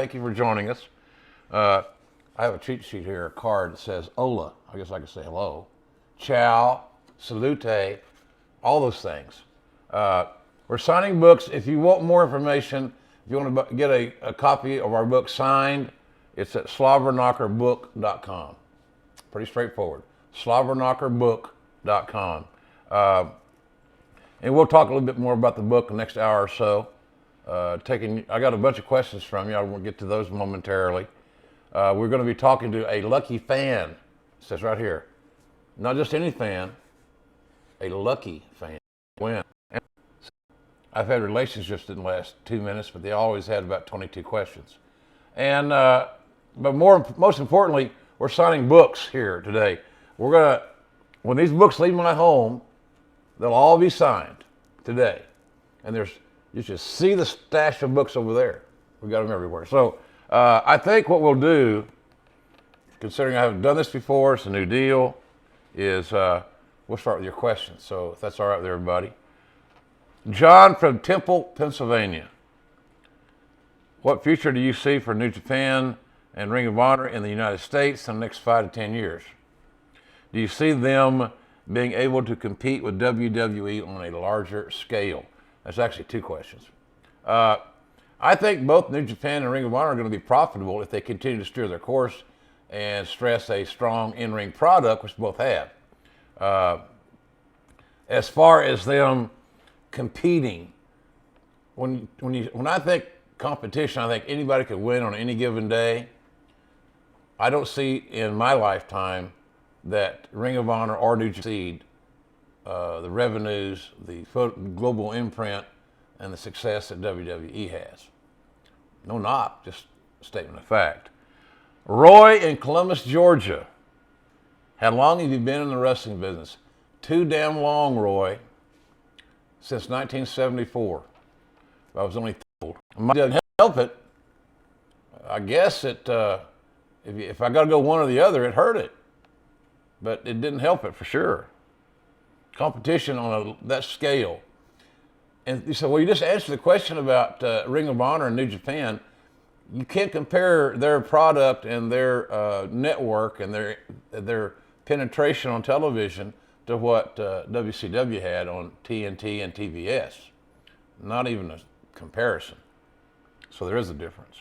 Thank you for joining us. I have a cheat sheet here, a card that says Hola. I guess I could say hello. Ciao, salute, all those things. We're signing books. If you want more information, if you want to get a copy of our book signed, it's at Slobberknockerbook.com. Pretty straightforward. Slobberknockerbook.com. And we'll talk a little bit more about the book the next hour or so. I got a bunch of questions from you. I will get to those momentarily. We're going to be talking to a lucky fan. It says right here, not just any fan, a lucky fan. Win. I've had relationships that didn't last 2 minutes, but they always had about 22 questions. And but most importantly, we're signing books here today. When these books leave my home, they'll all be signed today. And you should see the stash of books over there. We got them everywhere. So I think what we'll do, considering I haven't done this before, it's a new deal, is we'll start with your questions. So if that's all right with everybody. John from Temple, Pennsylvania. What future do you see for New Japan and Ring of Honor in the United States in the next 5 to 10 years? Do you see them being able to compete with WWE on a larger scale? That's actually 2 questions. I think both New Japan and Ring of Honor are going to be profitable if they continue to steer their course and stress a strong in-ring product, which both have. As far as them competing, when I think competition, I think anybody could win on any given day. I don't see in my lifetime that Ring of Honor or New Japan the revenues, the global imprint, and the success that WWE has. No knock, just a statement of fact. Roy in Columbus, Georgia. How long have you been in the wrestling business? Too damn long, Roy. Since 1974. I was only told. I didn't help it. I guess if I got to go one or the other, it hurt it. But it didn't help it for sure. Competition on that scale. And you said, well, you just answered the question about Ring of Honor and New Japan. You can't compare their product and their network and their penetration on television to what WCW had on TNT and TBS. Not even a comparison. So there is a difference.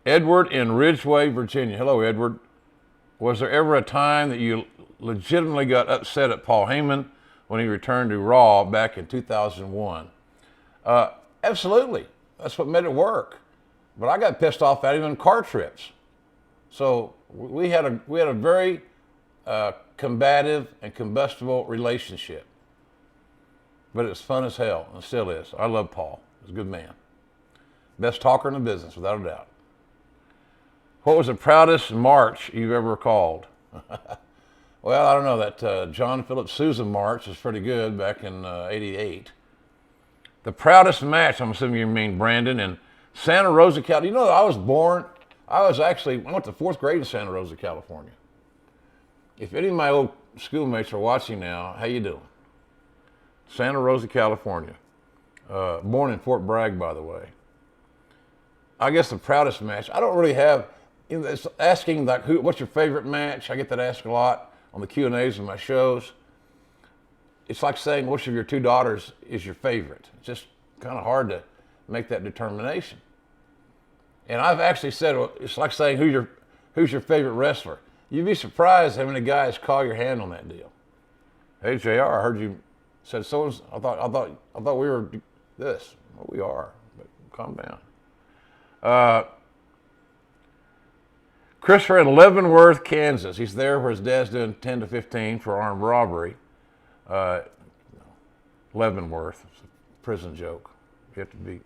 Edward in Ridgeway, Virginia. Hello, Edward. Was there ever a time that you legitimately got upset at Paul Heyman when he returned to Raw back in 2001? Absolutely. That's what made it work. But I got pissed off at him on car trips. So we had a very combative and combustible relationship. But it was fun as hell, and it still is. I love Paul. He's a good man. Best talker in the business, without a doubt. What was the proudest march you've ever called? Well, I don't know. That John Philip Sousa march was pretty good back in '88. The proudest match, I'm assuming you mean Brandon, in Santa Rosa, California. You know, I went to 4th grade in Santa Rosa, California. If any of my old schoolmates are watching now, how you doing? Santa Rosa, California. Born in Fort Bragg, by the way. I guess the proudest match, I don't really have, it's asking like, what's your favorite match? I get that asked a lot on the Q&As of my shows. It's like saying which of your 2 daughters is your favorite. It's just kind of hard to make that determination. And I've actually said, it's like saying who's your favorite wrestler. You'd be surprised how many guys call your hand on that deal. Hey, JR, I heard you said so. I thought we were this. Well, we are, but calm down. Christopher in Leavenworth, Kansas. He's there where his dad's doing 10 to 15 for armed robbery. Leavenworth, it's a prison joke. You have to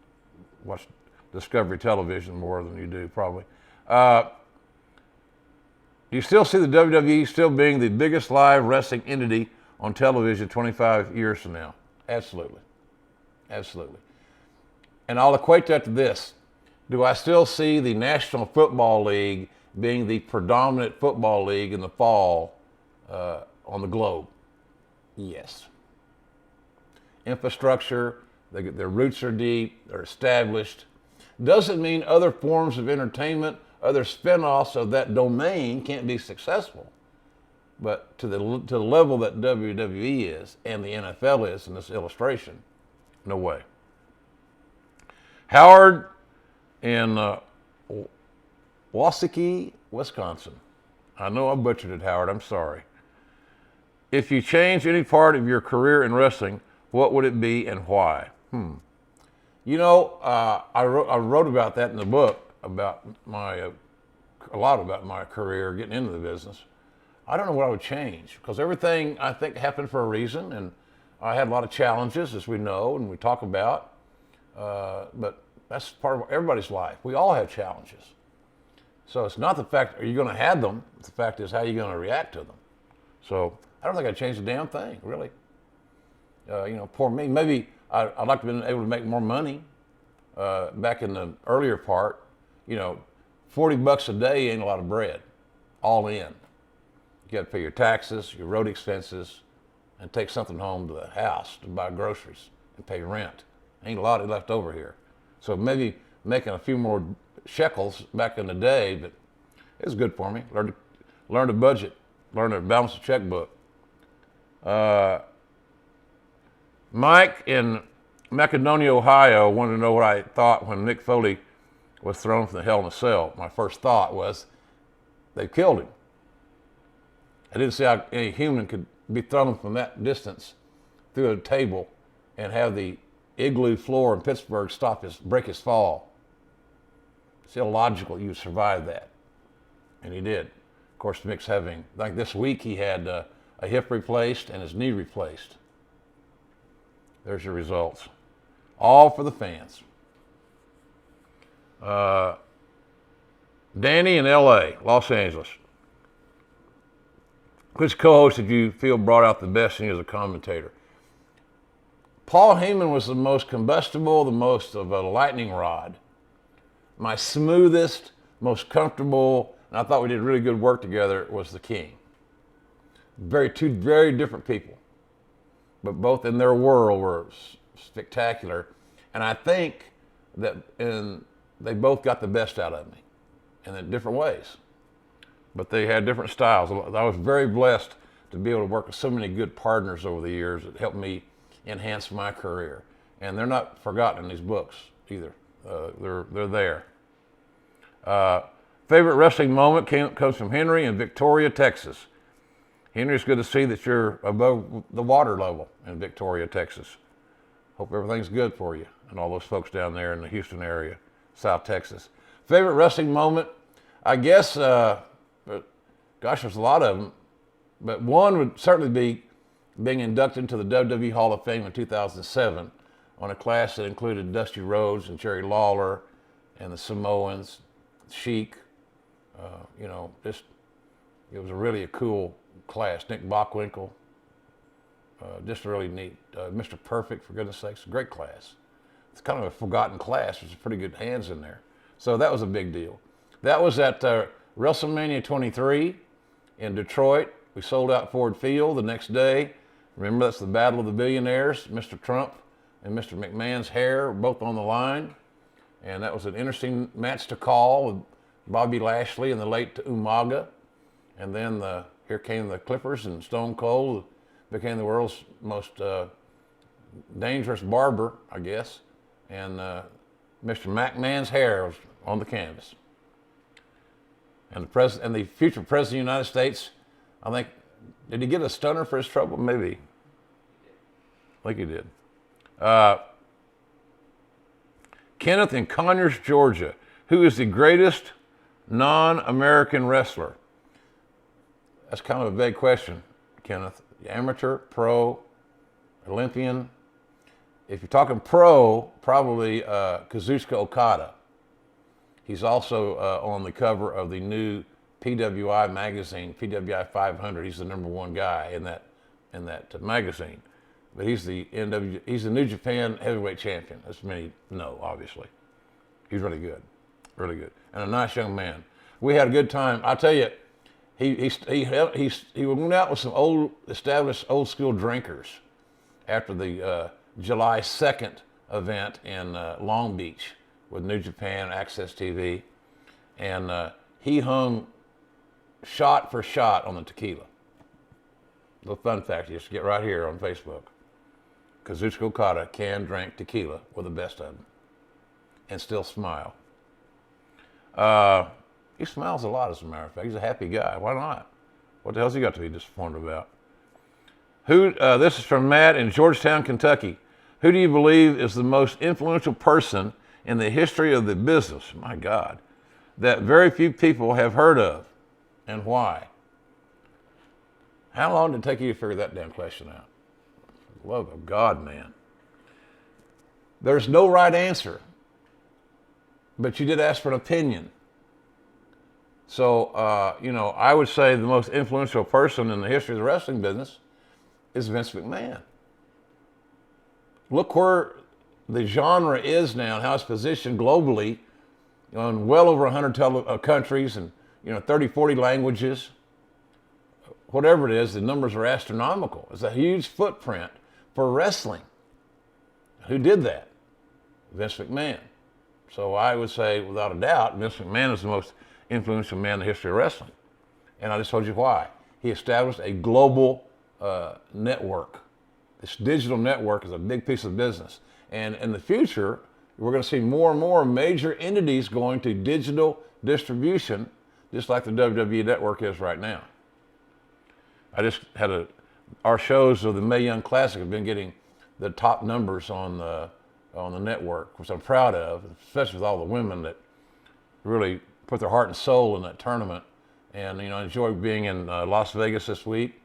watch Discovery Television more than you do, probably. Do you still see the WWE still being the biggest live wrestling entity on television 25 years from now? Absolutely. Absolutely. And I'll equate that to this. Do I still see the National Football League being the predominant football league in the fall on the globe? Yes. Infrastructure, Their roots are deep. They're established. Doesn't mean other forms of entertainment, other spin-offs of that domain can't be successful. But to the level that WWE is and the NFL is in this illustration, no way. Howard in Wasaki, Wisconsin. I know I butchered it, Howard. I'm sorry. If you change any part of your career in wrestling, what would it be and why? You know, I wrote about that in the book, about a lot about my career getting into the business. I don't know what I would change, because everything I think happened for a reason, and I had a lot of challenges, as we know and we talk about. But that's part of everybody's life. We all have challenges. So it's not the fact, are you going to have them? The fact is, how are you going to react to them? So I don't think I'd change a damn thing, really. You know, poor me. Maybe I'd like to have been able to make more money back in the earlier part. You know, $40 a day ain't a lot of bread, all in. You got to pay your taxes, your road expenses, and take something home to the house to buy groceries and pay rent. Ain't a lot left over here. So maybe making a few more shekels back in the day, but it was good for me. Learn to budget, learn to balance the checkbook. Mike in Macedonia, Ohio wanted to know what I thought when Mick Foley was thrown from the Hell in a Cell. My first thought was, they killed him. I didn't see how any human could be thrown from that distance through a table and have the igloo floor in Pittsburgh break his fall. It's illogical you survive that. And he did. Of course, Mick's having, like this week, he had a hip replaced and his knee replaced. There's your results. All for the fans. Danny in L.A., Los Angeles. Which co-host did you feel brought out the best in you as a commentator? Paul Heyman was the most combustible, the most of a lightning rod. My smoothest, most comfortable, and I thought we did really good work together, was the King. Two very different people, but both in their world were spectacular. And I think that they both got the best out of me in different ways. But they had different styles. I was very blessed to be able to work with so many good partners over the years that helped me enhance my career. And they're not forgotten in these books either. They're there. Favorite wrestling moment comes from Henry in Victoria, Texas. Henry, it's good to see that you're above the water level in Victoria, Texas. Hope everything's good for you and all those folks down there in the Houston area, South Texas. Favorite wrestling moment? I guess, gosh, there's a lot of them, but one would certainly be being inducted into the WWE Hall of Fame in 2007 on a class that included Dusty Rhodes and Jerry Lawler and the Samoans, Sheik. You know, it was really a cool class. Nick Bockwinkel, just really neat. Mr. Perfect, for goodness sakes, great class. It's kind of a forgotten class. There's pretty good hands in there. So that was a big deal. That was at WrestleMania 23 in Detroit. We sold out Ford Field the next day. Remember, that's the Battle of the Billionaires. Mr. Trump and Mr. McMahon's hair were both on the line. And that was an interesting match to call with Bobby Lashley and the late Umaga. And then here came the Clippers, and Stone Cold became the world's most dangerous barber, I guess. And Mr. McMahon's hair was on the canvas. And the future president of the United States, I think, did he get a stunner for his trouble? Maybe. I think he did. Kenneth in Conyers, Georgia. Who is the greatest non-American wrestler? That's kind of a vague question, Kenneth. Amateur, pro, Olympian. If you're talking pro, probably Kazuchika Okada. He's also on the cover of the new PWI magazine, PWI 500. He's the #1 guy in that magazine. But he's the New Japan heavyweight champion, as many know, obviously. He's really good, and a nice young man. We had a good time. I'll tell you, he went out with some established old school drinkers after the July 2nd event in Long Beach with New Japan, Access TV, and he hung shot for shot on the tequila. The fun fact is, get right here on Facebook. Kazuchika Okada can drink tequila with the best of them and still smile. He smiles a lot, as a matter of fact. He's a happy guy. Why not? What the hell's he got to be disappointed about? This is from Matt in Georgetown, Kentucky. Who do you believe is the most influential person in the history of the business, my God, that very few people have heard of, and why? How long did it take you to figure that damn question out? For the love of God, man. There's no right answer, but you did ask for an opinion. So, I would say the most influential person in the history of the wrestling business is Vince McMahon. Look where the genre is now and how it's positioned globally in well over 100 countries and 30, 40 languages. Whatever it is, the numbers are astronomical. It's a huge footprint for wrestling. Who did that? Vince McMahon. So I would say, without a doubt, Vince McMahon is the most influential man in the history of wrestling. And I just told you why. He established a global network. This digital network is a big piece of business. And in the future, we're going to see more and more major entities going to digital distribution, just like the WWE network is right now. I just had our shows of the Mae Young Classic have been getting the top numbers on the network, which I'm proud of, especially with all the women that really put their heart and soul in that tournament. And I enjoyed being in Las Vegas this week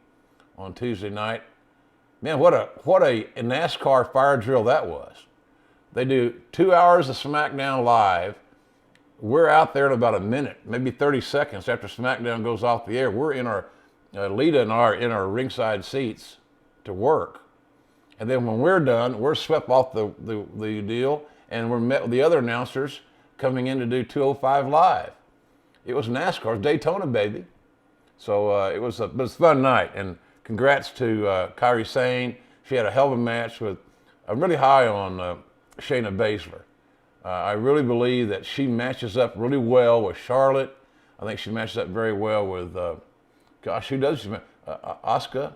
on Tuesday night. Man, what a NASCAR fire drill that was. They do 2 hours of SmackDown live. We're out there in about a minute, maybe 30 seconds after SmackDown goes off the air. We're in our Lita and in our ringside seats to work. And then when we're done, we're swept off the deal, and we're met with the other announcers coming in to do 205 live. It was NASCAR, Daytona, baby. So it was a fun night, and congrats to Kairi Sane. She had a hell of a match with. I'm really high on Shayna Baszler. I really believe that she matches up really well with Charlotte. I think she matches up very well with. Who does she? Asuka.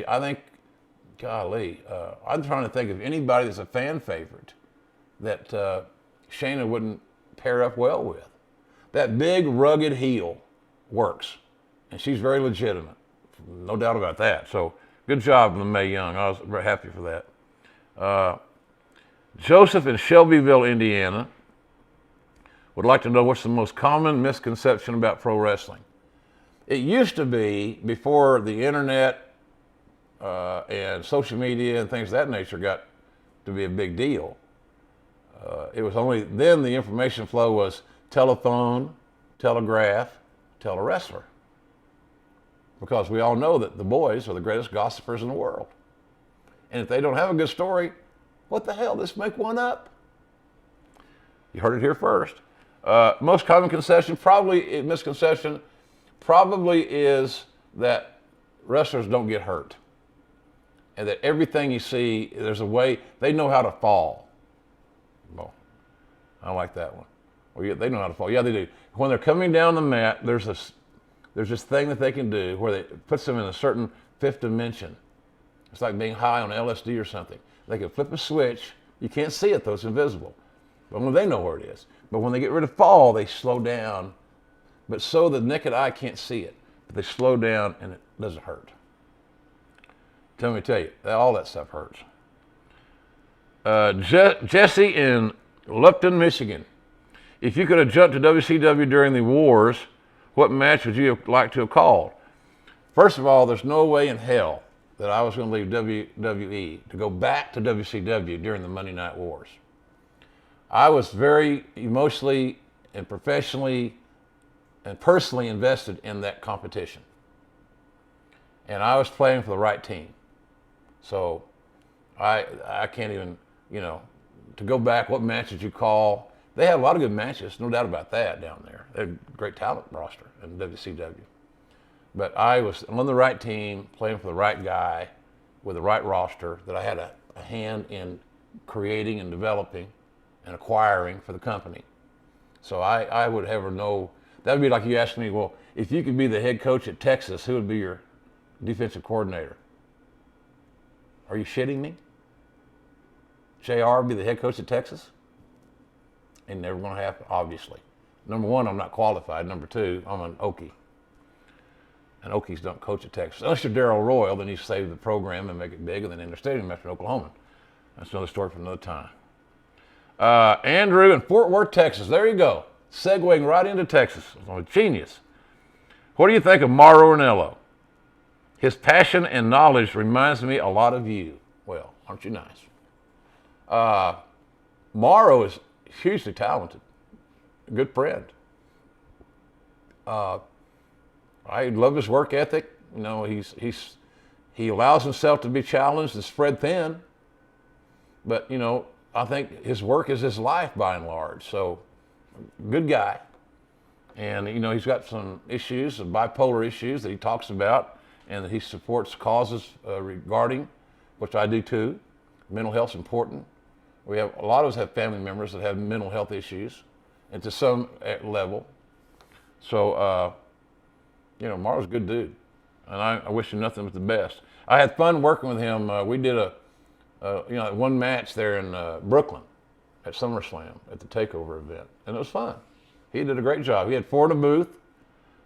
I think. Golly, I'm trying to think of anybody that's a fan favorite that Shayna wouldn't pair up well with. That big, rugged heel works, and she's very legitimate. No doubt about that. So good job, Mae Young. I was very happy for that. Joseph in Shelbyville, Indiana, would like to know what's the most common misconception about pro wrestling. It used to be, before the internet and social media and things of that nature got to be a big deal, it was only then the information flow was telephone, telegraph, tell a wrestler. Because we all know that the boys are the greatest gossipers in the world. And if they don't have a good story, what the hell, just make one up. You heard it here first. Most common misconception probably is that wrestlers don't get hurt. And that everything you see, there's a way, they know how to fall. Well, I like that one. Well, yeah, they know how to fall. Yeah, they do. When they're coming down the mat, there's this thing that they can do where it puts them in a certain fifth dimension. It's like being high on LSD or something. They can flip a switch. You can't see it though, it's invisible. But when they know where it is. But when they get rid of fall, they slow down. But so the naked eye can't see it. But they slow down and it doesn't hurt. Let me tell you, all that stuff hurts. Jesse in Lupton, Michigan. If you could have jumped to WCW during the wars, what match would you have liked to have called? First of all, there's no way in hell that I was going to leave WWE to go back to WCW during the Monday Night Wars. I was very emotionally and professionally and personally invested in that competition. And I was playing for the right team. So I can't even, to go back, what match did you call? They had a lot of good matches, no doubt about that down there. They had a great talent roster in WCW. But I was on the right team, playing for the right guy, with the right roster, that I had a hand in creating and developing and acquiring for the company. So I would ever know, that would be like you asking me, well, if you could be the head coach at Texas, who would be your defensive coordinator? Are you shitting me? JR be the head coach at Texas? Ain't never going to happen, obviously. Number one, I'm not qualified. Number two, I'm an Okie. And Okies don't coach at Texas. Unless you're Darryl Royal, then you save the program and make it big, and then end the stadium after Oklahoma. That's another story for another time. Andrew in Fort Worth, Texas. There you go. Segueing right into Texas. I'm a genius. What do you think of Mauro Ranallo? His passion and knowledge reminds me a lot of you. Well, aren't you nice? Mauro is hugely talented. A good friend. I love his work ethic. You know, he allows himself to be challenged and spread thin. But, you know, I think his work is his life by and large. So, good guy. And, you know, he's got some issues, some bipolar issues that he talks about and that he supports causes regarding, which I do too. Mental health's important. We have, a lot of us have family members that have mental health issues, and to some level. So, you know, Mauro's a good dude, and I wish him nothing but the best. I had fun working with him. We did you know, one match there in Brooklyn at SummerSlam at the Takeover event, and it was fun. He did a great job. He had four in a booth,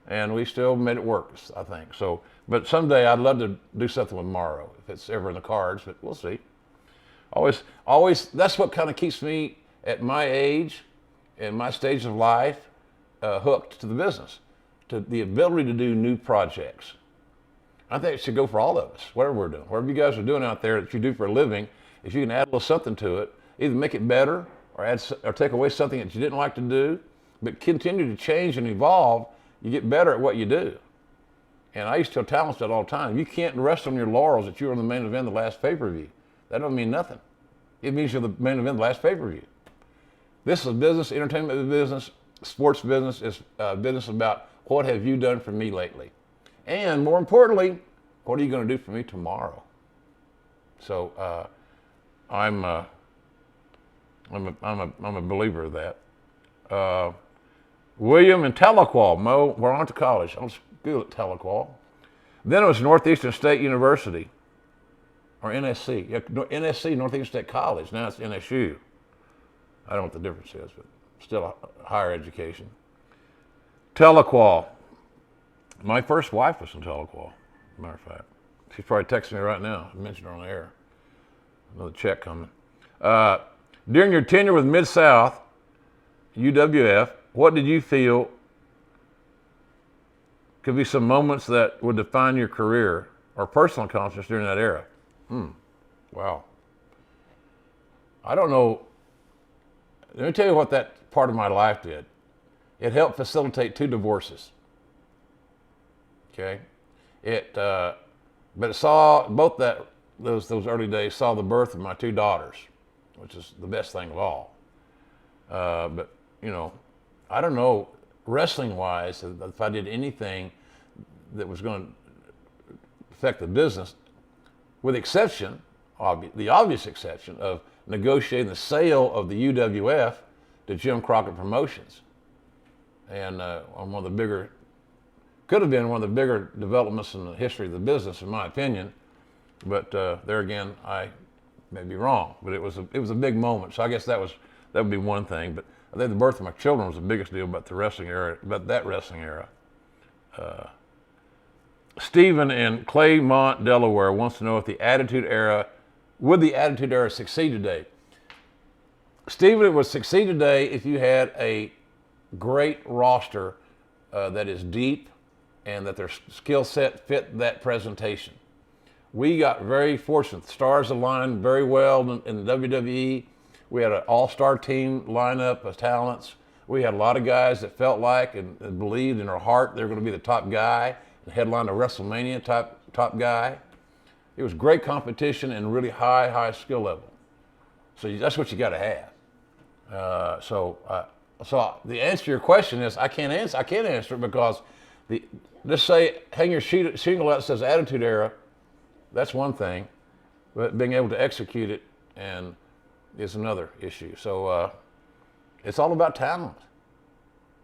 and we still made it work, I think. So, but someday I'd love to do something with Mauro if it's ever in the cards, but we'll see. Always, that's what kind of keeps me at my age and my stage of life hooked to the business, to the ability to do new projects. I think it should go for all of us, whatever we're doing. Whatever you guys are doing out there that you do for a living, if you can add a little something to it, either make it better or take away something that you didn't like to do, but continue to change and evolve, you get better at what you do. And I used to tell talents that all the time. You can't rest on your laurels that you were in the main event of the last pay-per-view. That don't mean nothing. It means you're the main event of the last pay-per-view. This is business, entertainment business, sports business. Is business about what have you done for me lately? And more importantly, what are you going to do for me tomorrow? So I'm a believer of that. William in Tahlequah, Mo, where I went to college. I was good at Tahlequah. Then it was Northeastern State University, or NSC. Yeah, NSC, Northeastern State College. Now it's NSU. I don't know what the difference is, but still a higher education. Tahlequah. My first wife was from Tahlequah, as a matter of fact. She's probably texting me right now. I mentioned her on the air. Another check coming. During your tenure with Mid-South, UWF, what did you feel could be some moments that would define your career or personal accomplishments during that era? Wow. I don't know. Let me tell you what that part of my life did. It helped facilitate 2 divorces. Okay, but it saw both those early days saw the birth of my 2 daughters, which is the best thing of all. But you know, I don't know wrestling-wise if I did anything that was going to affect the business, with the exception, the obvious exception of negotiating the sale of the UWF to Jim Crockett Promotions, and on one of the bigger. Could have been one of the bigger developments in the history of the business, in my opinion. But there again, I may be wrong. But it was a big moment. So I guess that would be one thing. But I think the birth of my children was the biggest deal about the wrestling era, about that wrestling era. Stephen in Claymont, Delaware, wants to know if would the Attitude Era succeed today? Stephen, it would succeed today if you had a great roster that is deep, and that their skill set fit that presentation. We got very fortunate. The stars aligned very well in the WWE. We had an all-star team lineup of talents. We had a lot of guys that felt like and believed in their heart they were going to be the top guy, the headline of WrestleMania top guy. It was great competition and really high skill level. So that's what you got to have. So the answer to your question is I can't answer it because just say hang your shingle out that says Attitude Era. That's one thing, but being able to execute it and is another issue. So it's all about talent.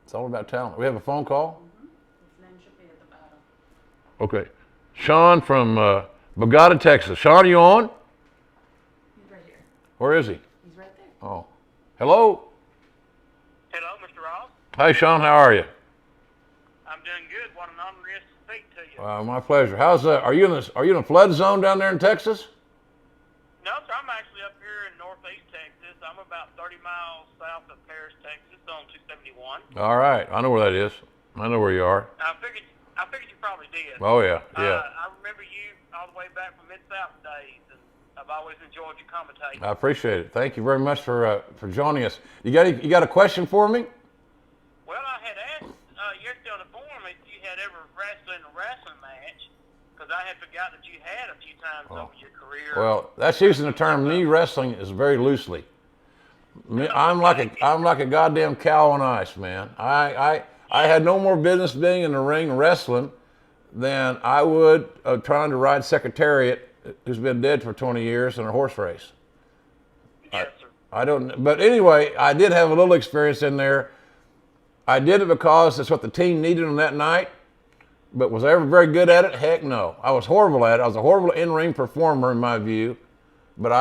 It's all about talent. We have a phone call? His name should be at the bottom. Okay. Sean from Bogota, Texas. Sean, are you on? He's right here. Where is he? He's right there. Oh. Hello? Hello, Mr. Ross. Hi, Sean. How are you? I'm doing good. What an honor it is to speak to you. My pleasure. How's that? Are you in a flood zone down there in Texas? No, sir, I'm actually up here in northeast Texas. I'm about 30 miles south of Paris, Texas, on 271. All right. I know where that is. I know where you are. I figured you probably did. Oh, yeah. Yeah. I remember you all the way back from Mid-South days, and I've always enjoyed your commentating. I appreciate it. Thank you very much for joining us. You got a question for me? Well, I had asked yesterday on the forum if you had ever wrestled in a wrestling match, because I had forgotten that you had a few times over your career. Well, that's using the term knee wrestling is very loosely. I'm like a goddamn cow on ice, man. I had no more business being in the ring wrestling than I would trying to ride Secretariat, who's been dead for 20 years, in a horse race. Yes, sir. I don't. But anyway, I did have a little experience in there. I did it because it's what the team needed on that night. But was I ever very good at it? Heck no. I was horrible at it. I was a horrible in-ring performer in my view. But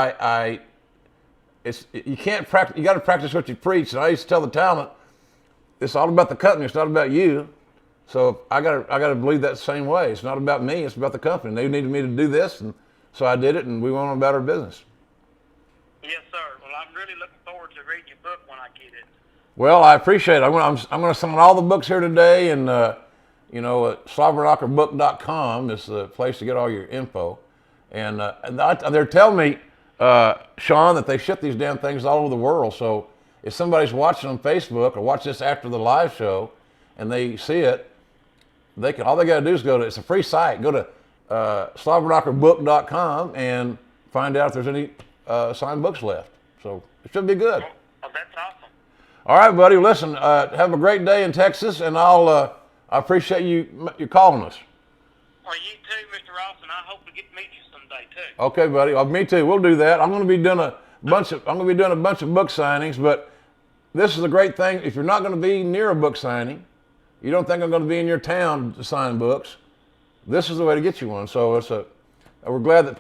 you can't practice. You got to practice what you preach. And I used to tell the talent, it's all about the company. It's not about you. So I got to believe that same way. It's not about me. It's about the company. They needed me to do this, and so I did it, and we went on about our business. Yes, sir. Well, I'm really looking forward to reading your book when I get it. Well, I appreciate it. I'm going to sign all the books here today, and Slobberknockerbook.com is the place to get all your info. And they're telling me, Sean, that they ship these damn things all over the world. So if somebody's watching on Facebook or watch this after the live show, and they see it, all they got to do is it's a free site. Go to Slobberknockerbook.com and find out if there's any signed books left. So it should be good. Oh, that's awesome. All right, buddy. Listen, have a great day in Texas, and I appreciate you calling us. Well, you too, Mr. Ross, and I hope to get to meet you someday too. Okay, buddy. Me too. We'll do that. I'm going to be doing a bunch of book signings, but this is a great thing. If you're not going to be near a book signing, you don't think I'm going to be in your town to sign books, this is the way to get you one. So we're glad that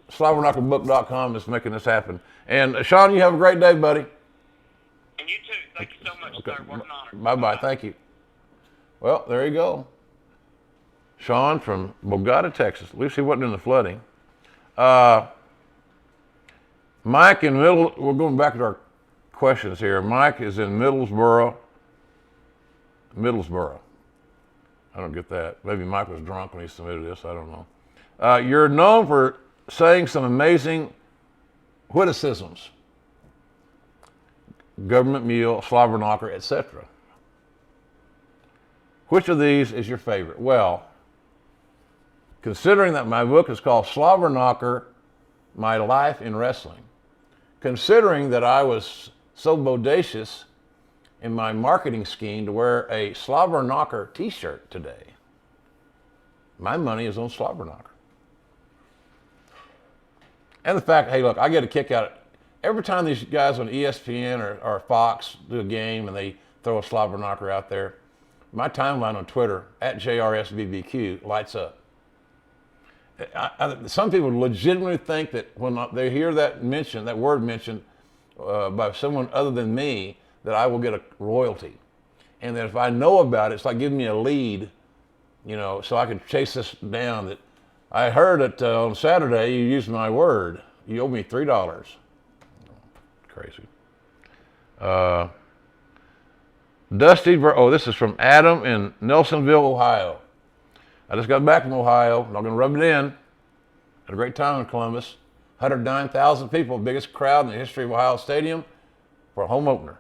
Slobberknockerbook.com is making this happen. And Sean, you have a great day, buddy. And you too. Thank you so much, sir. What an honor. Bye-bye. Thank you. Well, there you go. Sean from Bogota, Texas. At least he wasn't in the flooding. Mike in we're going back to our questions here. Mike is in Middlesboro. I don't get that. Maybe Mike was drunk when he submitted this. I don't know. You're known for saying some amazing witticisms. Government meal, Slobberknocker, etc. Which of these is your favorite? Well, considering that my book is called Slobberknocker, My Life in Wrestling, considering that I was so bodacious in my marketing scheme to wear a Slobberknocker t-shirt today, my money is on Slobberknocker. And the fact, hey, look, I get a kick out of it. Every time these guys on ESPN or Fox do a game and they throw a Slobberknocker out there, my timeline on Twitter, @JRSBBQ, lights up. Some people legitimately think that when they hear that word mentioned by someone other than me, that I will get a royalty. And that if I know about it, it's like giving me a lead, so I can chase this down. That I heard that on Saturday you used my word. You owe me $3. Crazy. This is from Adam in Nelsonville, Ohio. I just got back from Ohio. I'm not going to rub it in. Had a great time in Columbus. 109,000 people, biggest crowd in the history of Ohio Stadium for a home opener.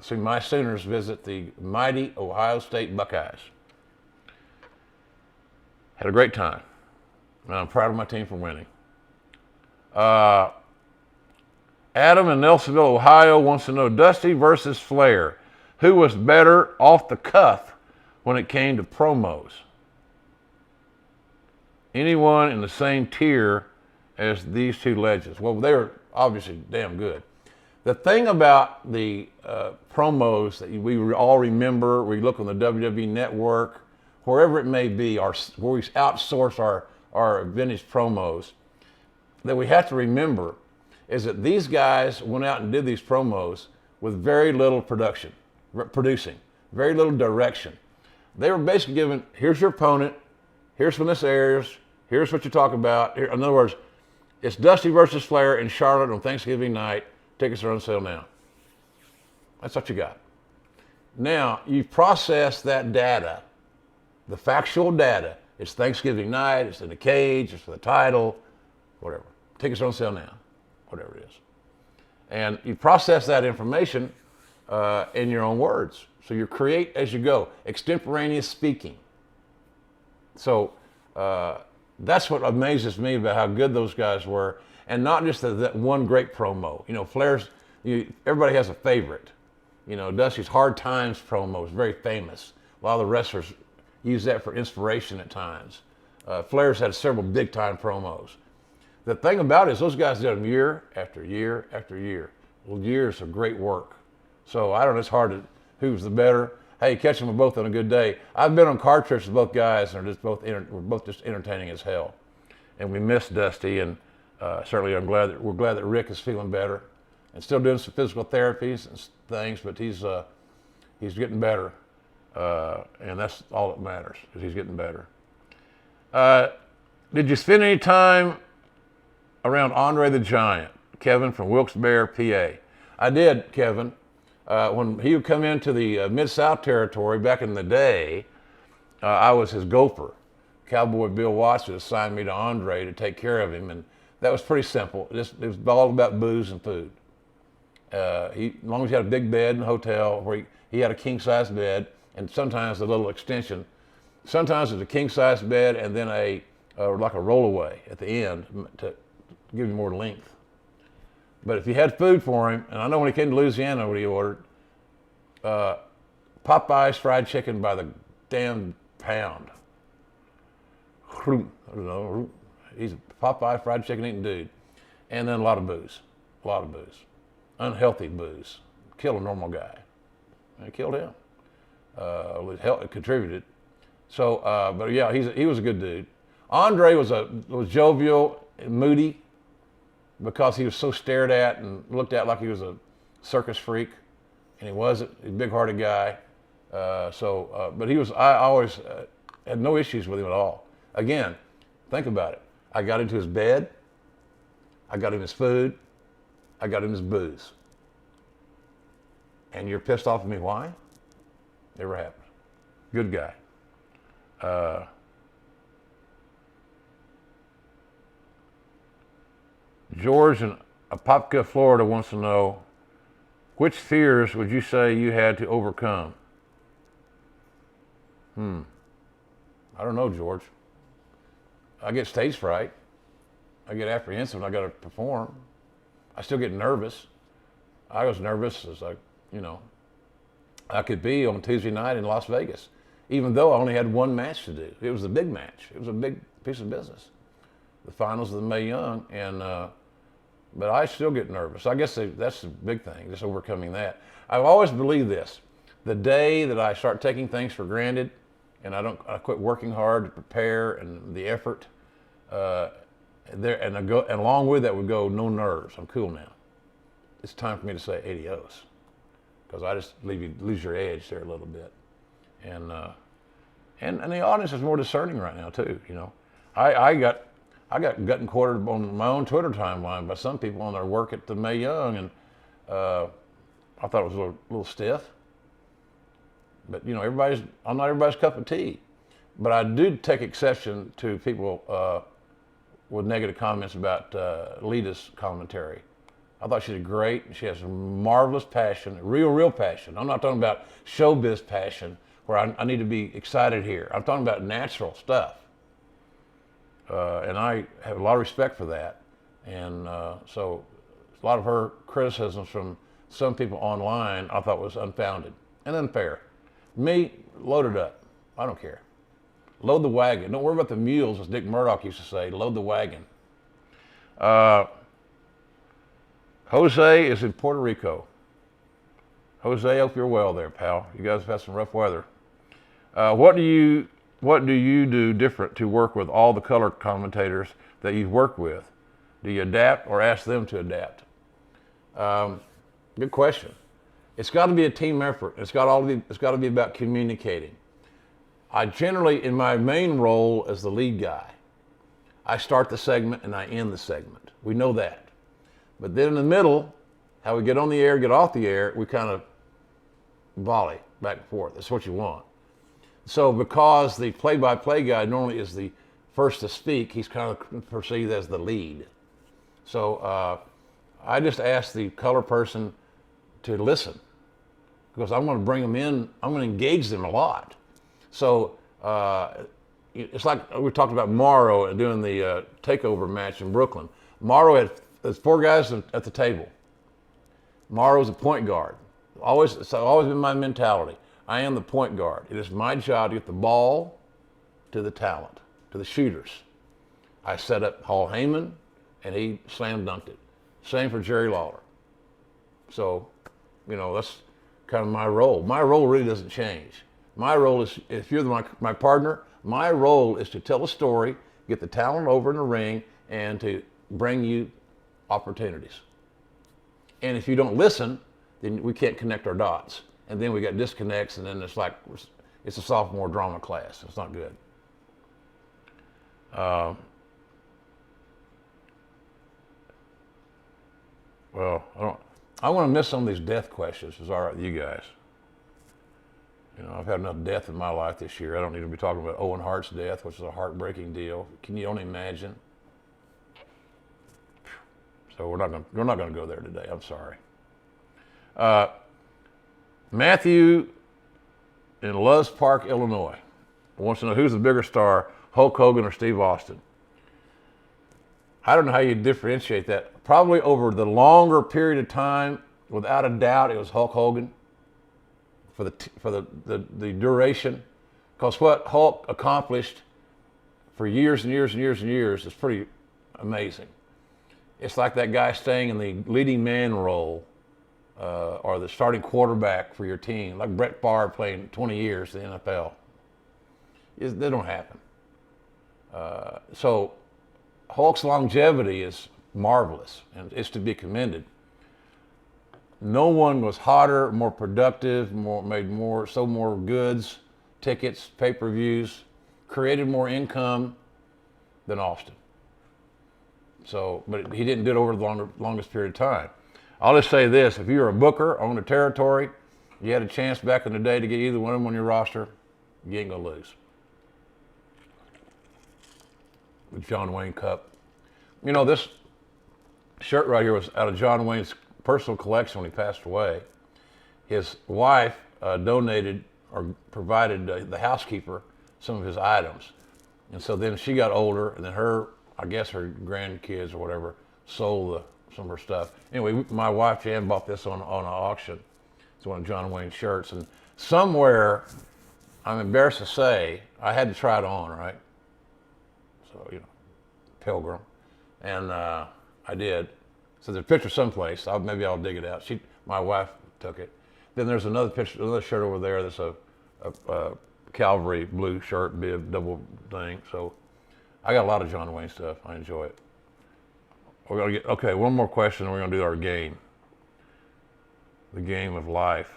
See my Sooners visit the mighty Ohio State Buckeyes. Had a great time. And I'm proud of my team for winning. Adam in Nelsonville, Ohio wants to know Dusty versus Flair. Who was better off the cuff when it came to promos? Anyone in the same tier as these two legends? Well, they were obviously damn good. The thing about the promos that we all remember, we look on the WWE Network, wherever it may be, where we outsource our vintage promos, that we have to remember is that these guys went out and did these promos with very little producing, very little direction. They were basically given, here's your opponent, here's when this airs, here's what you talk about. In other words, it's Dusty versus Flair in Charlotte on Thanksgiving night. Tickets are on sale now. That's what you got. Now, you process that data, the factual data. It's Thanksgiving night, it's in the cage, it's for the title, whatever. Tickets are on sale now, whatever it is. And you process that information in your own words. So you create as you go, extemporaneous speaking. So that's what amazes me about how good those guys were. And not just that one great promo. You know, Flair's, everybody has a favorite. You know, Dusty's Hard Times promo is very famous. A lot of the wrestlers use that for inspiration at times. Flair's had several big time promos. The thing about it is those guys did them year after year after year. Well, years of great work. So I don't know, it's hard to, who's the better. Hey, catch them both on a good day. I've been on car trips with both guys, and we're both just entertaining as hell. And we miss Dusty, and certainly we're glad that Rick is feeling better and still doing some physical therapies and things, but he's getting better, and that's all that matters, is he's getting better. Did you spend any time around Andre the Giant? Kevin from Wilkes-Barre, PA. I did, Kevin. When he would come into the Mid-South territory back in the day, I was his gopher. Cowboy Bill Watts would assign me to Andre to take care of him, and that was pretty simple. It was all about booze and food. As long as you had a big bed in the hotel, where he had a king-size bed, and sometimes a little extension. Sometimes it was a king-size bed and then like a rollaway at the end to give you more length. But if you had food for him, and I know when he came to Louisiana, what he ordered, Popeye's fried chicken by the damn pound. I don't know. He's a Popeye fried chicken eating dude. And then a lot of booze. Unhealthy booze. Kill a normal guy. And it killed him. It contributed. So, but yeah, he was a good dude. Andre was jovial and moody because he was so stared at and looked at like he was a circus freak, and he wasn't. He's a big-hearted guy. But I always had no issues with him at all. Again, think about it. I got into his bed. I got him his food. I got him his booze. And you're pissed off at me? Why? Never happened. Good guy. George in Apopka, Florida wants to know, which fears would you say you had to overcome? I don't know, George. I get stage fright. I get apprehensive when I got to perform. I still get nervous. I was nervous as I could be on Tuesday night in Las Vegas, even though I only had one match to do. It was a big match. It was a big piece of business. The finals of the Mae Young, but I still get nervous. I guess that's the big thing, just overcoming that. I've always believed this. The day that I start taking things for granted, and I quit working hard to prepare and the effort, and along with that would go no nerves. I'm cool now. It's time for me to say adios, because I just lose your edge there a little bit, and the audience is more discerning right now too. I got gut and quartered on my own Twitter timeline by some people on their work at the Mae Young, and I thought it was a little stiff. But I'm not everybody's cup of tea. But I do take exception to people with negative comments about Lita's commentary. I thought she did great. She has a marvelous passion, real passion. I'm not talking about showbiz passion, where I need to be excited here. I'm talking about natural stuff. And I have a lot of respect for that. And so a lot of her criticisms from some people online I thought was unfounded and unfair. Me, load it up. I don't care. Load the wagon. Don't worry about the mules, as Dick Murdoch used to say. Load the wagon. Jose is in Puerto Rico. Jose, hope you're well there, pal. You guys have had some rough weather. What do you do different to work with all the color commentators that you've worked with? Do you adapt or ask them to adapt? Good question. It's got to be a team effort. It's got to be about communicating. I generally, in my main role as the lead guy, I start the segment and I end the segment. We know that. But then in the middle, how we get on the air, get off the air, we kind of volley back and forth. That's what you want. So because the play-by-play guy normally is the first to speak, he's kind of perceived as the lead. So I just ask the color person to listen because I'm going to bring them in. I'm going to engage them a lot. So it's like we talked about Morrow doing the takeover match in Brooklyn. Morrow had 4 guys at the table. Morrow's a point guard. It's always been my mentality. I am the point guard. It is my job to get the ball to the talent, to the shooters. I set up Paul Heyman, and he slam dunked it. Same for Jerry Lawler. So, that's kind of my role. My role really doesn't change. My role is, if you're my partner, my role is to tell a story, get the talent over in the ring, and to bring you opportunities. And if you don't listen, then we can't connect our dots. And then we got disconnects, and then it's a sophomore drama class. It's not good. I want to miss some of these death questions. It's all right with you guys. I've had enough death in my life this year. I don't need to be talking about Owen Hart's death, which is a heartbreaking deal. Can you only imagine? So we're not going to go there today. I'm sorry. Matthew in Loves Park, Illinois, wants to know who's the bigger star, Hulk Hogan or Steve Austin. I don't know how you differentiate that. Probably over the longer period of time, without a doubt, it was Hulk Hogan for the duration. Because what Hulk accomplished for years and years and years and years is pretty amazing. It's like that guy staying in the leading man role or the starting quarterback for your team, like Brett Favre playing 20 years in the NFL. They don't happen. So Hulk's longevity is marvelous, and it's to be commended. No one was hotter, more productive, made more goods, tickets, pay-per-views, created more income than Austin. So, but he didn't do it over the longest period of time. I'll just say this, if you're a booker on the territory, you had a chance back in the day to get either one of them on your roster, you ain't gonna lose. The John Wayne Cup. This shirt right here was out of John Wayne's personal collection when he passed away. His wife donated or provided the housekeeper some of his items. And so then she got older, and then I guess her grandkids or whatever sold some of her stuff. Anyway, my wife Jan bought this on an auction. It's one of John Wayne's shirts, and somewhere, I'm embarrassed to say, I had to try it on, right? So, Pilgrim, and I did. So there's a picture someplace. Maybe I'll dig it out. My wife took it. Then there's another picture, another shirt over there. That's a Calvary blue shirt, bib, double thing. So I got a lot of John Wayne stuff. I enjoy it. We're gonna okay. One more question, and we're gonna do our game. The game of life.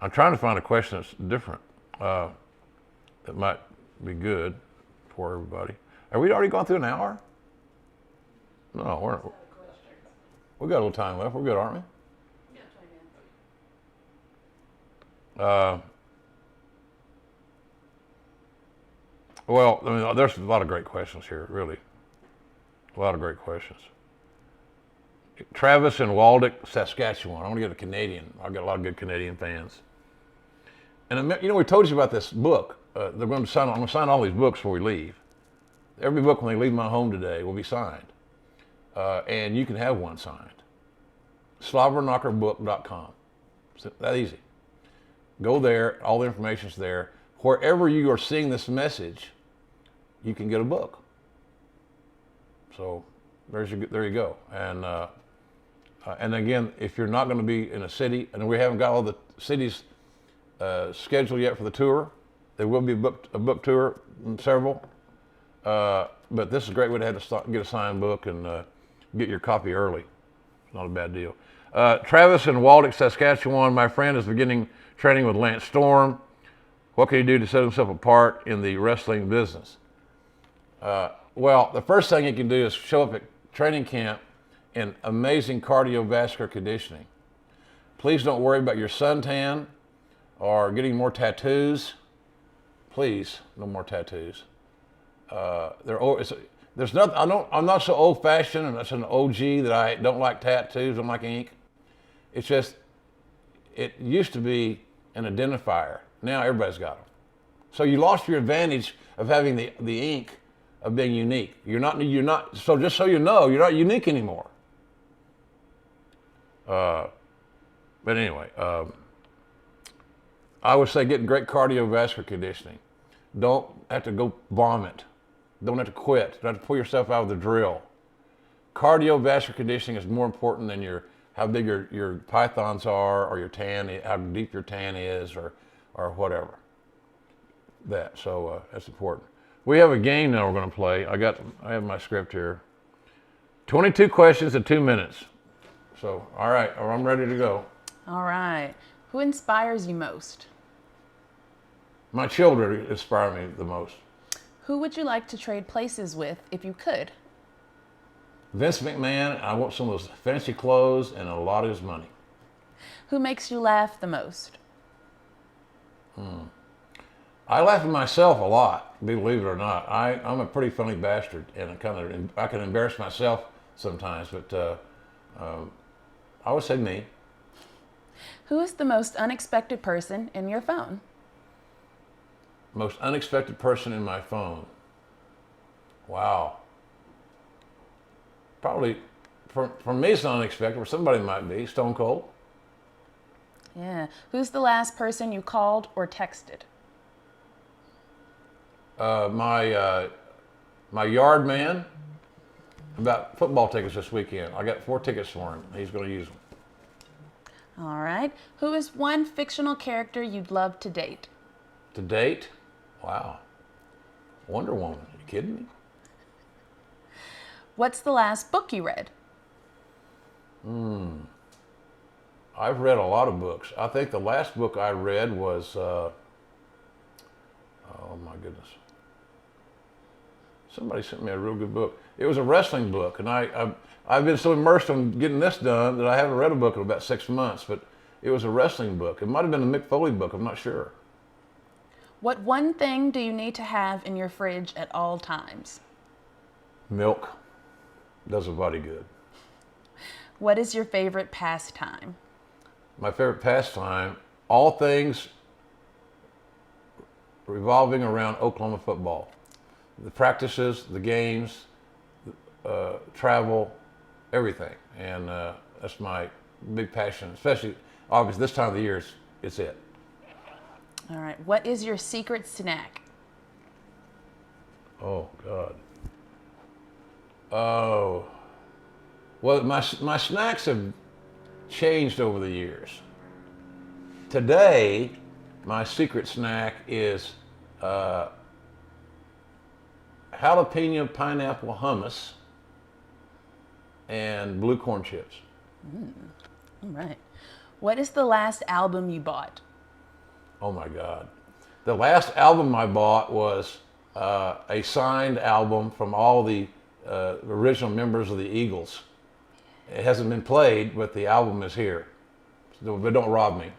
I'm trying to find a question that's different. That might be good for everybody. Have we already gone through an hour? No, we got a little time left. We're good, aren't we? Yeah, 20 minutes. Well, there's a lot of great questions here, really. A lot of great questions. Travis in Waldeck, Saskatchewan. I want to get a Canadian. I've got a lot of good Canadian fans. And we told you about this book. I'm going to sign all these books before we leave. Every book when they leave my home today will be signed. And you can have one signed. Slobberknockerbook.com. It's that easy. Go there. All the information's there. Wherever you are seeing this message, you can get a book. So there you go. And And again, if you're not going to be in a city, and we haven't got all the cities scheduled yet for the tour, there will be a book tour, several. But this is a great way to have to get a signed book and get your copy early. It's not a bad deal. Travis in Waldeck, Saskatchewan. My friend is beginning training with Lance Storm. What can he do to set himself apart in the wrestling business? Well, the first thing he can do is show up at training camp in amazing cardiovascular conditioning. Please don't worry about your suntan or getting more tattoos. Please, no more tattoos. There's nothing. I'm not so old-fashioned and that's an OG that I don't like tattoos. Don't like ink. It's just it used to be an identifier. Now everybody's got them. So you lost your advantage of having the ink of being unique. You're not. So just so you know, you're not unique anymore. But anyway, I would say get great cardiovascular conditioning. Don't have to go vomit. Don't have to quit. Don't have to pull yourself out of the drill. Cardiovascular conditioning is more important than how big your pythons are, or your tan, how deep your tan is, or whatever. So that's important. We have a game now we're going to play. I have my script here. 22 questions in 2 minutes. So, all right, I'm ready to go. All right. Who inspires you most? My children inspire me the most. Who would you like to trade places with if you could? Vince McMahon. I want some of those fancy clothes and a lot of his money. Who makes you laugh the most? I laugh at myself a lot, believe it or not. I'm a pretty funny bastard, and I can embarrass myself sometimes, but I would say me. Who is the most unexpected person in your phone? Most unexpected person in my phone. Wow. Probably, for me it's not unexpected, for somebody it might be, Stone Cold. Yeah. Who's the last person you called or texted? My yard man about football tickets this weekend. I got 4 tickets for him. He's going to use them. All right. Who is one fictional character you'd love to date? To date? Wow. Wonder Woman. Are you kidding me? What's the last book you read? I've read a lot of books. I think the last book I read was, oh my goodness. Somebody sent me a real good book. It was a wrestling book, and I've been so immersed in getting this done that I haven't read a book in about 6 months, but it was a wrestling book. It might have been a Mick Foley book, I'm not sure. What one thing do you need to have in your fridge at all times? Milk does a body good. What is your favorite pastime? My favorite pastime, all things revolving around Oklahoma football. The practices, the games, travel, everything. And that's my big passion, especially, obviously, this time of the year, it's it. All right. What is your secret snack? Oh, God. Oh. Well, my snacks have changed over the years. Today, my secret snack is jalapeno pineapple hummus and blue corn chips. All right. What is the last album you bought? Oh my God. The last album I bought was a signed album from all the original members of the Eagles. It hasn't been played, but the album is here. But don't rob me.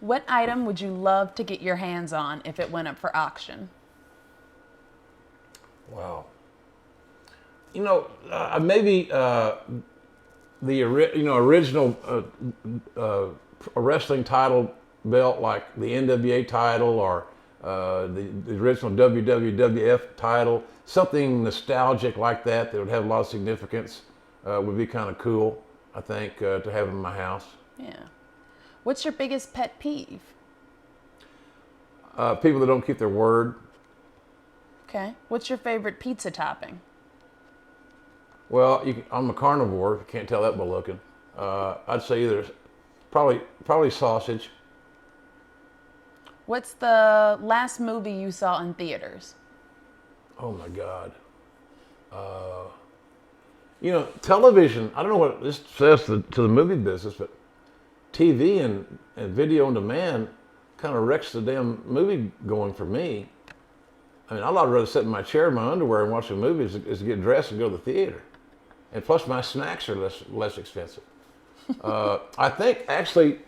What item would you love to get your hands on if it went up for auction? Wow. You know, maybe the original wrestling title belt, like the NWA title or the original WWF title, something nostalgic like that would have a lot of significance, would be kind of cool, I think, to have in my house. Yeah. What's your biggest pet peeve? People that don't keep their word. Okay. What's your favorite pizza topping? Well, I'm a carnivore. You can't tell that by looking. I'd say either probably sausage. What's the last movie you saw in theaters? Oh my God. Television. I don't know what this says to the movie business, but TV and video on demand kind of wrecks the damn movie going for me. I mean, I'd rather sit in my chair in my underwear and watch a movie as to get dressed and go to the theater. And plus, my snacks are less expensive. I think actually,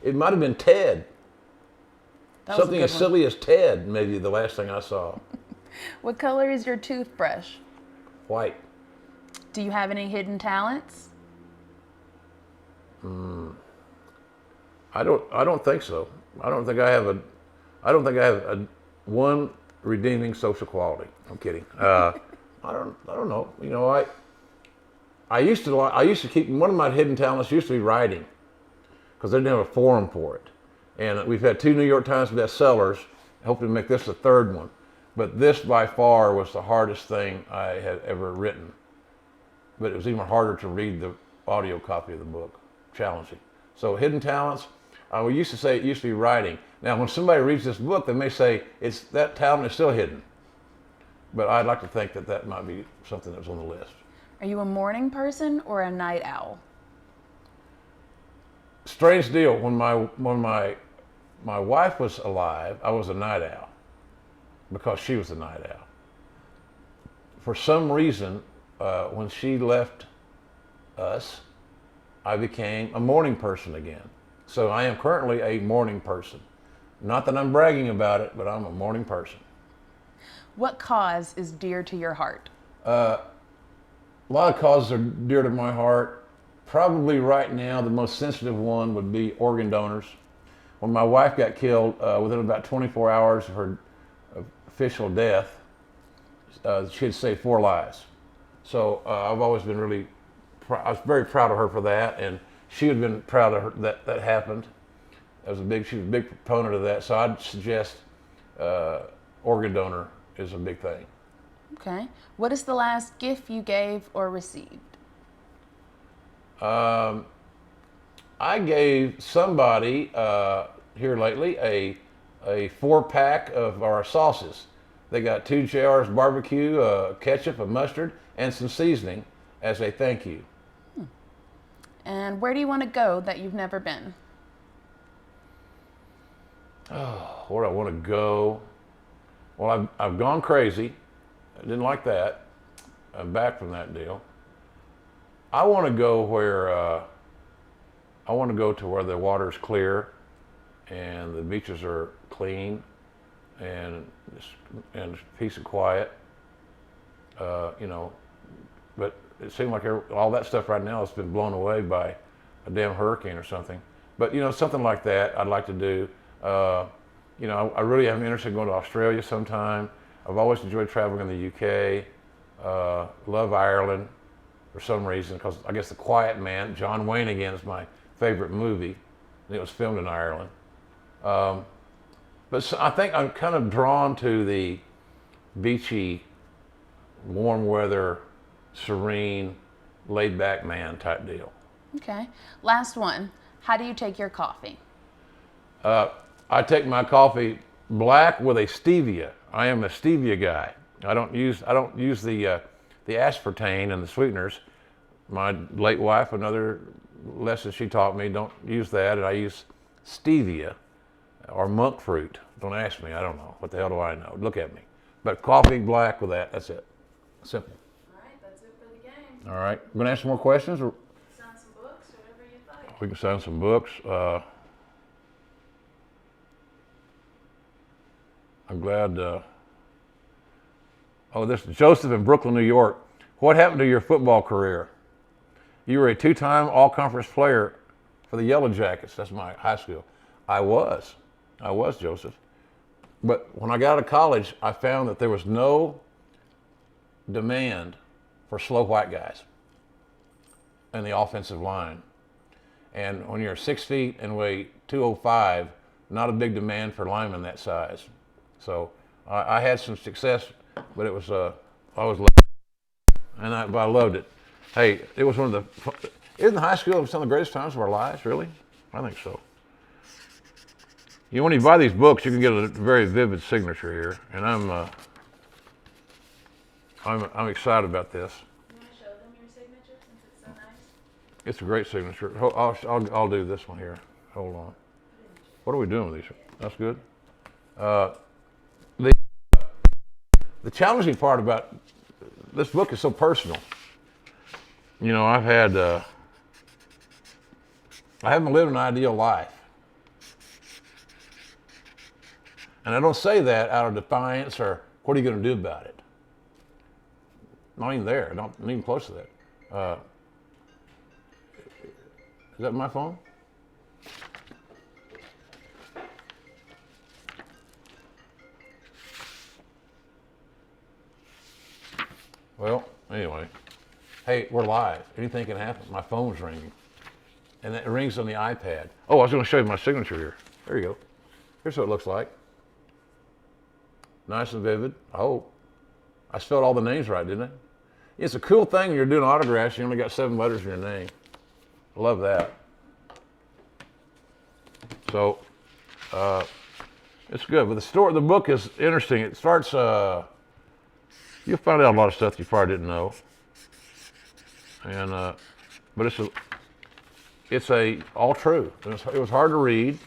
it might have been Ted. That was a Something good as one. silly as Ted, maybe the last thing I saw. What color is your toothbrush? White. Do you have any hidden talents? I don't think so. I don't think I have a one redeeming social quality. I'm kidding. I don't know. I used to keep, one of my hidden talents used to be writing, because they didn't have a forum for it. And we've had 2 New York Times bestsellers, hoping to make this the 3rd one. But this by far was the hardest thing I had ever written. But it was even harder to read the audio copy of the book. Challenging. So hidden talents, we used to say it used to be writing. Now when somebody reads this book, they may say that talent is still hidden. But I'd like to think that might be something that was on the list. Are you a morning person or a night owl? Strange deal. When my wife was alive, I was a night owl because she was a night owl. For some reason, when she left us, I became a morning person again. So I am currently a morning person. Not that I'm bragging about it, but I'm a morning person. What cause is dear to your heart? A lot of causes are dear to my heart. Probably right now, the most sensitive one would be organ donors. When my wife got killed, within about 24 hours of her official death, she had saved 4 lives. So I've always been I was very proud of her for that, and she had been proud of her that happened. She was a big proponent of that. So I'd suggest organ donor is a big thing. Okay. What is the last gift you gave or received? I gave somebody here lately a 4-pack of our sauces. They got 2 jars barbecue, ketchup, and mustard, and some seasoning as a thank you. And where do you want to go that you've never been? Where do I want to go? Well, I've gone crazy. I didn't like that. I'm back from that deal. I want to go to where the water's clear and the beaches are clean and peace and quiet. But it seemed like all that stuff right now has been blown away by a damn hurricane or something. But something like that I'd like to do. I really am interested in going to Australia sometime. I've always enjoyed traveling in the UK. Love Ireland for some reason, because I guess The Quiet Man, John Wayne again, is my favorite movie, and it was filmed in Ireland. But I think I'm kind of drawn to the beachy, warm weather, serene, laid-back man type deal. Okay. Last one. How do you take your coffee? I take my coffee black with a stevia. I am a stevia guy. I don't use the aspartame and the sweeteners. My late wife, another lesson she taught me, don't use that, and I use stevia or monk fruit. Don't ask me, I don't know. What the hell do I know? Look at me. But coffee black with that's it. Simple. All right, that's it for the game. All right, we're gonna ask some more questions, or Sign some books, whatever you'd like. we can sign some books. I'm glad. This is Joseph in Brooklyn, New York. What happened to your football career? You were a 2-time all-conference player for the Yellow Jackets. That's my high school. I was, Joseph. But when I got out of college, I found that there was no demand for slow white guys in the offensive line. And when you're 6 feet and weigh 205, not a big demand for linemen that size. So I had some success, but it was I was lucky, but I loved it. Hey, it was one of the, isn't high school some of the greatest times of our lives, really? I think so. You know, when you buy these books, you can get a very vivid signature here, and I'm excited about this. You want to show them your signature since it's so nice? It's a great signature. I'll do this one here. Hold on. What are we doing with these? That's good. The challenging part about this book is so personal. You know, I haven't lived an ideal life. And I don't say that out of defiance or what are you going to do about it? Not even there, not even close to that. Is that my phone? Well, anyway. Hey, we're live. Anything can happen. My phone's ringing. And it rings on the iPad. Oh, I was going to show you my signature here. There you go. Here's what it looks like. Nice and vivid, I hope. I spelled all the names right, didn't I? It's a cool thing when you're doing autographs, you only got 7 letters in your name. I love that. So, it's good. But the book is interesting. It starts, you'll find out a lot of stuff you probably didn't know. And, but it's all true. It was hard to read,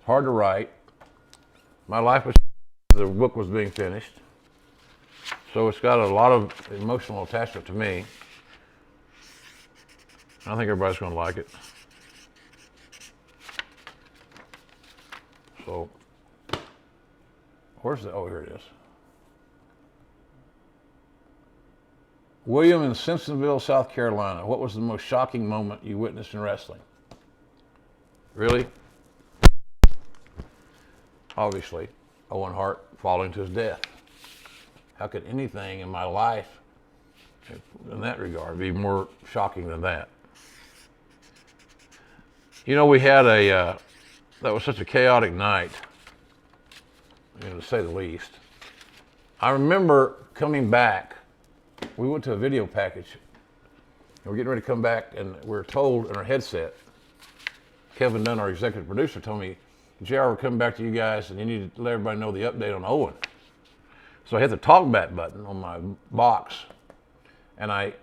hard to write. My life was, the book was being finished. So it's got a lot of emotional attachment to me. I think everybody's going to like it. So, where's the, oh, here it is. William in Simpsonville, South Carolina. What was the most shocking moment you witnessed in wrestling? Really? Obviously, Owen Hart falling to his death. How could anything in my life, in that regard, be more shocking than that? You know, we had that was such a chaotic night, you know, to say the least. I remember coming back, we went to a video package, and we're getting ready to come back, and we're told in our headset, Kevin Dunn, our executive producer, told me, JR, we're coming back to you guys, and you need to let everybody know the update on Owen. So I hit the talk back button on my box, and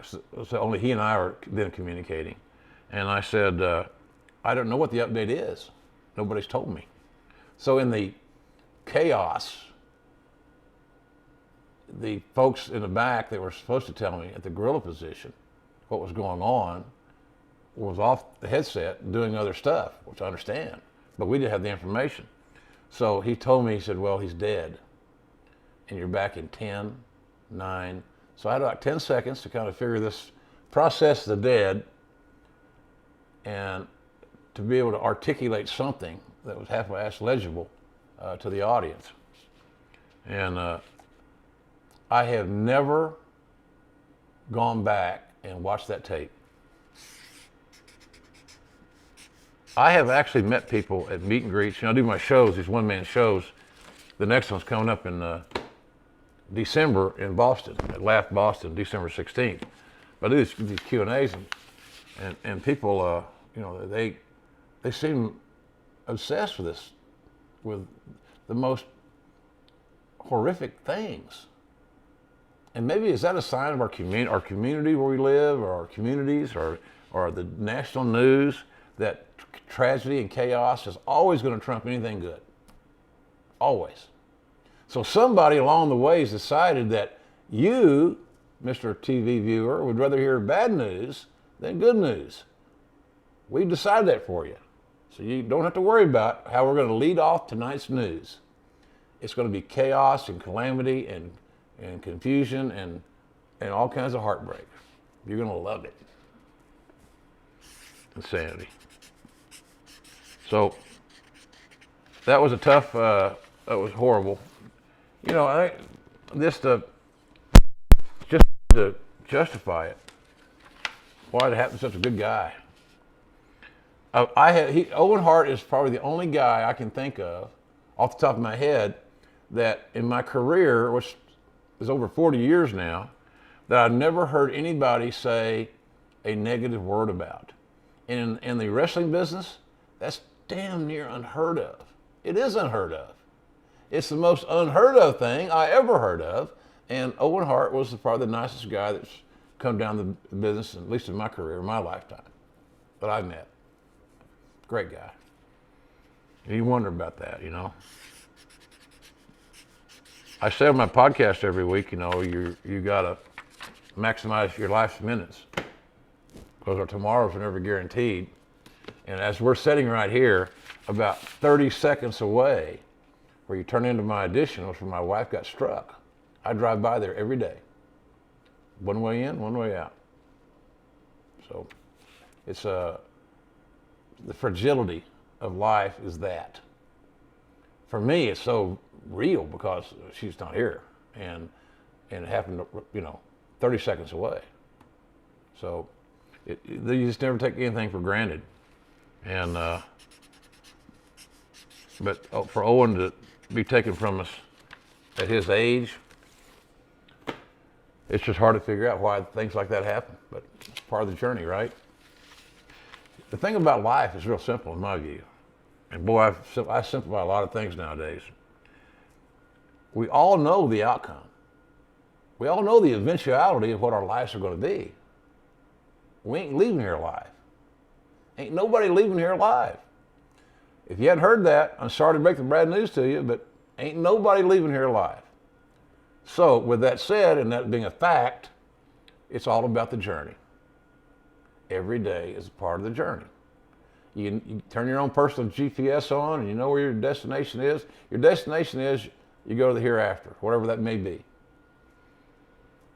so only he and I are then communicating. And I said, I don't know what the update is. Nobody's told me. So in the chaos, the folks in the back that were supposed to tell me at the gorilla position what was going on was off the headset doing other stuff, which I understand. But we didn't have the information. So he told me, he said, well, he's dead. And you're back in 10, 9. So I had about 10 seconds to kind of figure this, process the dead, and to be able to articulate something that was half-assed legible to the audience. And I have never gone back and watched that tape. I have actually met people at meet and greets. You know, I do my shows, these one-man shows. The next one's coming up in December in Boston, at Laugh Boston, December 16th. But I do these Q&As, and people, you know, they seem obsessed with this, with the most horrific things. And maybe is that a sign of our community where we live, or our communities, or the national news, that tragedy and chaos is always going to trump anything good. Always. So somebody along the way has decided that you, Mr. TV viewer, would rather hear bad news than good news. We decided that for you. So you don't have to worry about how we're going to lead off tonight's news. It's going to be chaos and calamity and confusion and all kinds of heartbreak. You're going to love it. Insanity. So that was a tough, that was horrible. You know, just to justify it, why it happened to such a good guy. Owen Hart is probably the only guy I can think of, off the top of my head, that in my career, which is over 40 years now, that I never heard anybody say a negative word about. In the wrestling business, that's damn near unheard of. It is unheard of. It's the most unheard of thing I ever heard of. And Owen Hart was probably the nicest guy that's come down the business, at least in my career, my lifetime, that I've met. Great guy. You wonder about that, you know. I say on my podcast every week, you know, you gotta maximize your life's minutes because our tomorrows are never guaranteed. And as we're sitting right here, about 30 seconds away, where you turn into my addition was where my wife got struck. I drive by there every day. One way in, one way out. So it's the fragility of life is that. For me, it's so real because she's not here, and it happened, you know, 30 seconds away. So you just never take anything for granted. And but for Owen to be taken from us at his age, it's just hard to figure out why things like that happen. But it's part of the journey, right? The thing about life is real simple in my view. And boy, I simplify a lot of things nowadays. We all know the outcome. We all know the eventuality of what our lives are going to be. We ain't leaving here alive. Ain't nobody leaving here alive. If you hadn't heard that, I'm sorry to break the bad news to you, but ain't nobody leaving here alive. So with that said, and that being a fact, it's all about the journey. Every day is a part of the journey. You turn your own personal GPS on and you know where your destination is. Your destination is you go to the hereafter, whatever that may be.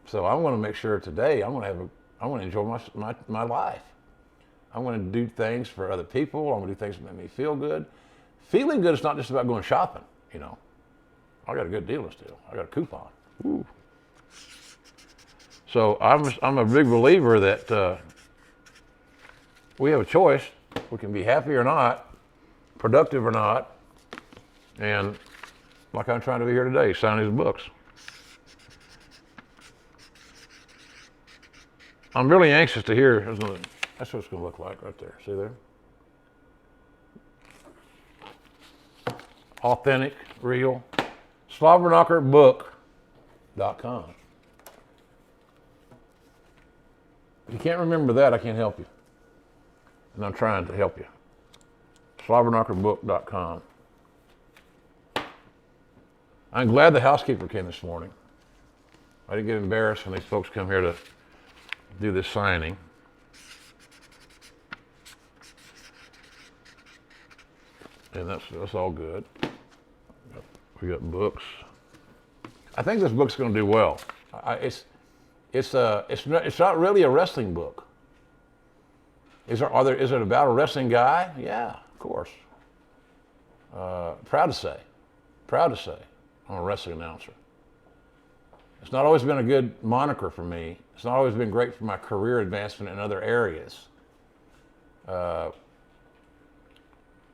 So I want to make sure today I want to enjoy my life. I want to do things for other people. I want to do things that make me feel good. Feeling good is not just about going shopping, you know. I got a good deal still. I got a coupon. Ooh. So I'm a big believer that we have a choice. We can be happy or not, productive or not, and like I'm trying to be here today, signing these books. I'm really anxious to hear. That's what it's going to look like right there. See there? Authentic, real. Slobberknockerbook.com. If you can't remember that, I can't help you. And I'm trying to help you. Slobberknockerbook.com. I'm glad the housekeeper came this morning. I didn't get embarrassed when these folks come here to do this signing. And that's all good. We got books. I think this book's going to do well. It's not really a wrestling book. Is it about a wrestling guy? Yeah, of course. Proud to say, I'm a wrestling announcer. It's not always been a good moniker for me. It's not always been great for my career advancement in other areas.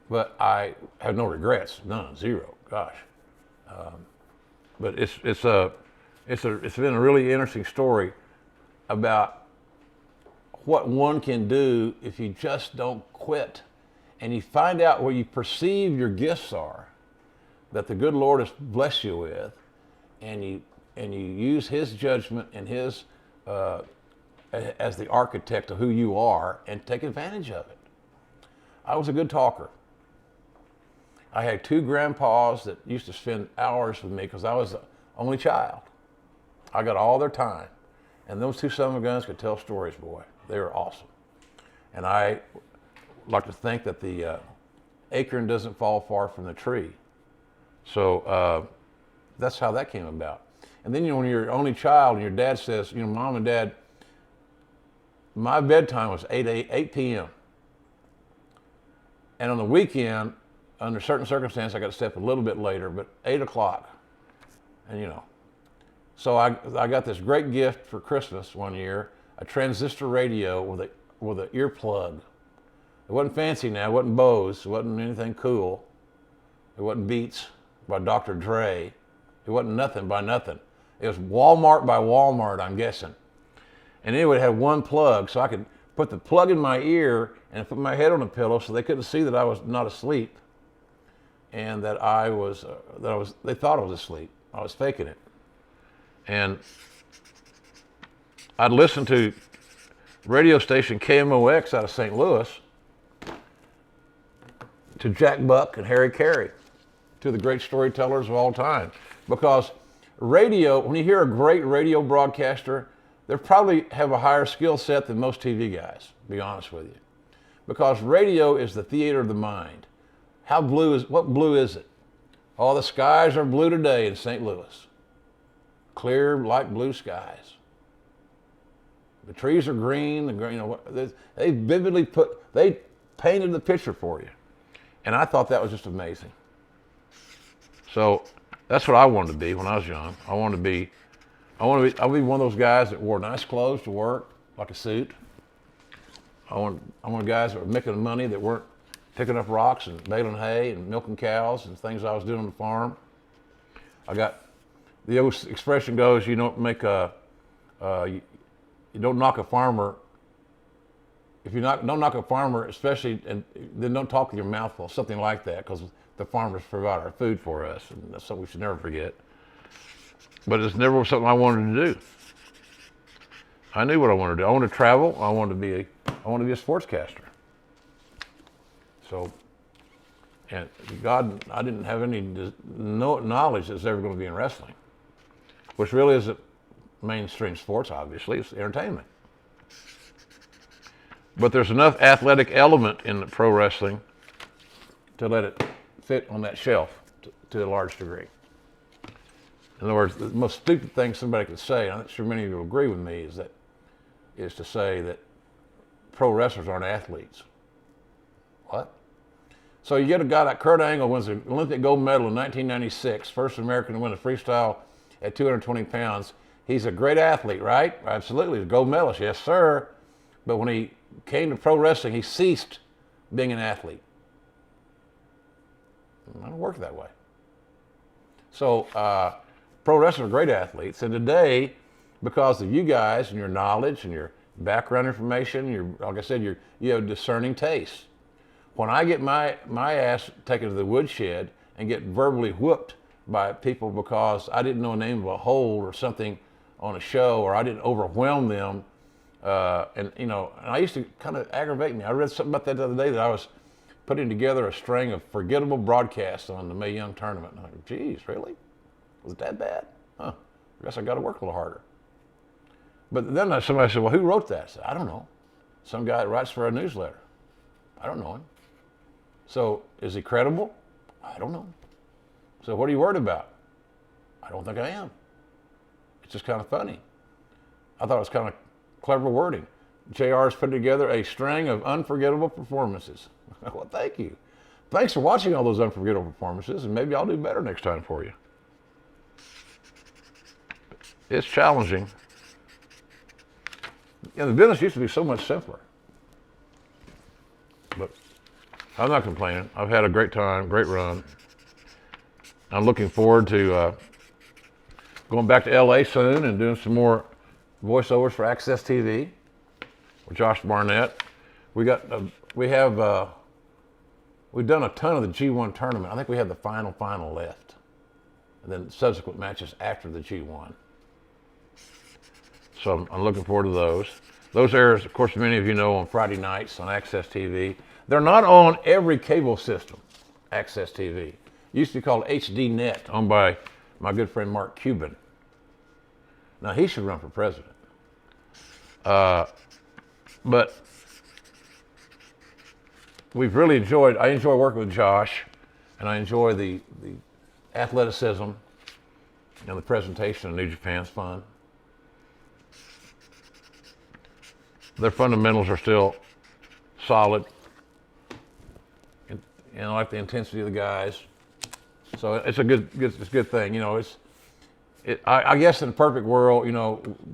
But I have no regrets, none, zero. Gosh. But it's been a really interesting story about what one can do if you just don't quit and you find out where you perceive your gifts are that the good Lord has blessed you with, and you use His judgment and His as the architect of who you are and take advantage of it. I was a good talker. I had two grandpas that used to spend hours with me because I was the only child. I got all their time. And those two son of a guns could tell stories, boy. They were awesome. And I like to think that the acorn doesn't fall far from the tree. So that's how that came about. And then, when you're your only child and your dad says, Mom and Dad, my bedtime was 8 p.m. And on the weekend, under certain circumstances, I got to stay up a little bit later, but 8 o'clock. And so I got this great gift for Christmas one year, a transistor radio with an earplug. It wasn't fancy now, it wasn't Bose, it wasn't anything cool. It wasn't Beats by Dr. Dre. It wasn't nothing by nothing. It was Walmart by Walmart, I'm guessing. And anyway, it had one plug, so I could put the plug in my ear and put my head on the pillow so they couldn't see that I was not asleep, and that they thought I was asleep. I was faking it. And I'd listen to radio station KMOX out of St. Louis, to Jack Buck and Harry Carey, two of the great storytellers of all time. Because radio, when you hear a great radio broadcaster, they probably have a higher skill set than most TV guys, to be honest with you. Because radio is the theater of the mind. What blue is it? Oh, the skies are blue today in St. Louis. Clear, light blue skies. The trees are green. They vividly they painted the picture for you. And I thought that was just amazing. So that's what I wanted to be when I was young. I'll be one of those guys that wore nice clothes to work, like a suit. I want guys that were making money, that weren't picking up rocks and baling hay and milking cows and things I was doing on the farm. The old expression goes, you don't knock a farmer. If you don't knock a farmer, especially, and then don't talk with your mouth full, something like that, because the farmers provide our food for us, and that's something we should never forget. But it's never something I wanted to do. I knew what I wanted to do. I wanted to travel. I wanted to be a sportscaster. So, and God, I didn't have no knowledge that was ever going to be in wrestling, which really isn't mainstream sports. Obviously, it's entertainment. But there's enough athletic element in the pro wrestling to let it fit on that shelf to a large degree. In other words, the most stupid thing somebody could say, and I'm not sure many of you will agree with me, is to say that pro wrestlers aren't athletes. What? So you get a guy like Kurt Angle, wins the Olympic gold medal in 1996, first American to win a freestyle at 220 pounds. He's a great athlete, right? Absolutely, he's a gold medalist, yes sir. But when he came to pro wrestling, he ceased being an athlete. It doesn't work that way. So pro wrestlers are great athletes, and today, because of you guys and your knowledge and your background information, like I said, you have discerning taste. When I get my ass taken to the woodshed and get verbally whooped by people because I didn't know the name of a hold or something on a show, or I didn't overwhelm them, and I used to kind of aggravate me. I read something about that the other day, that I was putting together a string of forgettable broadcasts on the Mae Young tournament. And I'm like, geez, really? Was it that bad? Huh, I guess I got to work a little harder. But then somebody said, well, who wrote that? I said, I don't know. Some guy that writes for a newsletter. I don't know him. So is he credible? I don't know. So what are you worried about? I don't think I am. It's just kind of funny. I thought it was kind of clever wording. JR's put together a string of unforgettable performances. Well, thank you. Thanks for watching all those unforgettable performances, and maybe I'll do better next time for you. It's challenging. The business used to be so much simpler. But I'm not complaining. I've had a great time, great run. I'm looking forward to going back to LA soon and doing some more voiceovers for Access TV with Josh Barnett. We've done a ton of the G1 tournament. I think we have the final left, and then subsequent matches after the G1. So I'm looking forward to those. Those airs, of course, many of you know, on Friday nights on Access TV. They're not on every cable system, Access TV. It used to be called HD Net, owned by my good friend Mark Cuban. Now, he should run for president. But I enjoy working with Josh, and I enjoy the athleticism and the presentation of New Japan's fun. Their fundamentals are still solid, and I like the intensity of the guys. So it's a good thing. I guess in a perfect world,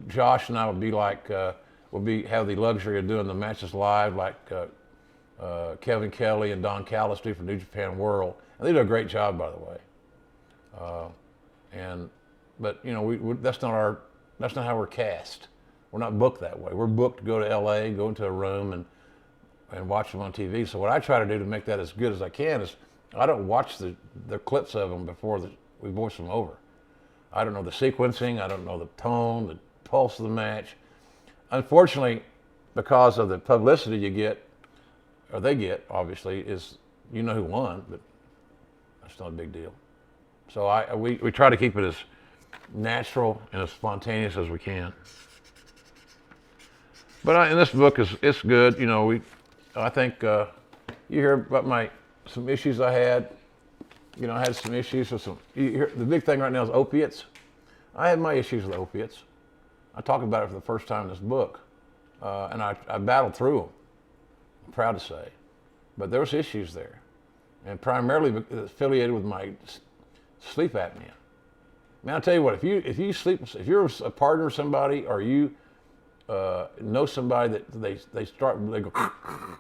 Josh and I would be like, have the luxury of doing the matches live, like Kevin Kelly and Don Callis do for New Japan World, and they do a great job, by the way. But that's not how we're cast. We're not booked that way. We're booked to go to LA, go into a room and watch them on TV. So what I try to do to make that as good as I can is I don't watch the clips of them before we voice them over. I don't know the sequencing. I don't know the tone, the pulse of the match. Unfortunately, because of the publicity you get, or they get, obviously, is you know who won, but that's not a big deal. So we try to keep it as natural and as spontaneous as we can. But in this book, it's good. You know, I think you hear about some issues I had. You know, I had some issues with the big thing right now is opiates. I had my issues with opiates. I talk about it for the first time in this book. And I battled through them, I'm proud to say. But there was issues there. And primarily affiliated with my sleep apnea. Man, I'll tell you what, if you're a partner with somebody or you know somebody that they go,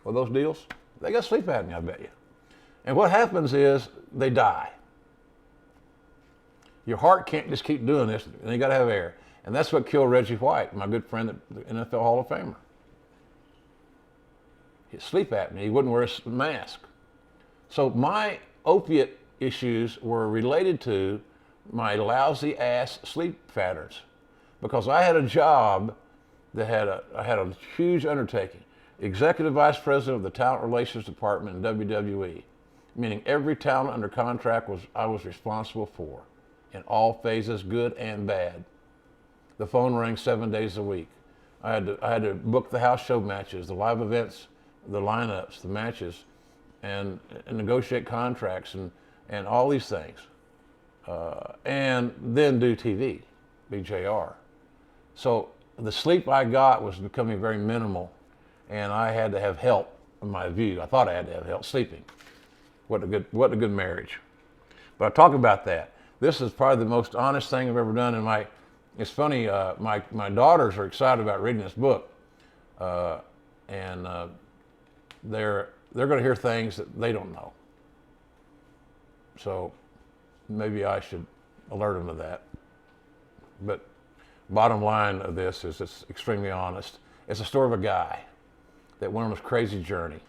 well, those deals, they got sleep apnea, I bet you. And what happens is they die. Your heart can't just keep doing this, and you got to have air. And that's what killed Reggie White, my good friend, the NFL Hall of Famer. His sleep apnea, he wouldn't wear a mask. So my opiate issues were related to my lousy ass sleep patterns, because I had a job that I had a huge undertaking. Executive Vice President of the Talent Relations Department in WWE, meaning every talent under contract I was responsible for, in all phases, good and bad. The phone rang 7 days a week. I had to book the house show matches, the live events, the lineups, the matches, and negotiate contracts and all these things. And then do TV, BJR. So the sleep I got was becoming very minimal, and I had to have help, in my view. I thought I had to have help sleeping. What a good marriage. But I talk about that. This is probably the most honest thing I've ever done. And it's funny, my daughters are excited about reading this book. And they're going to hear things that they don't know. So maybe I should alert them to that. But bottom line of this is it's extremely honest. It's a story of a guy that went on this crazy journey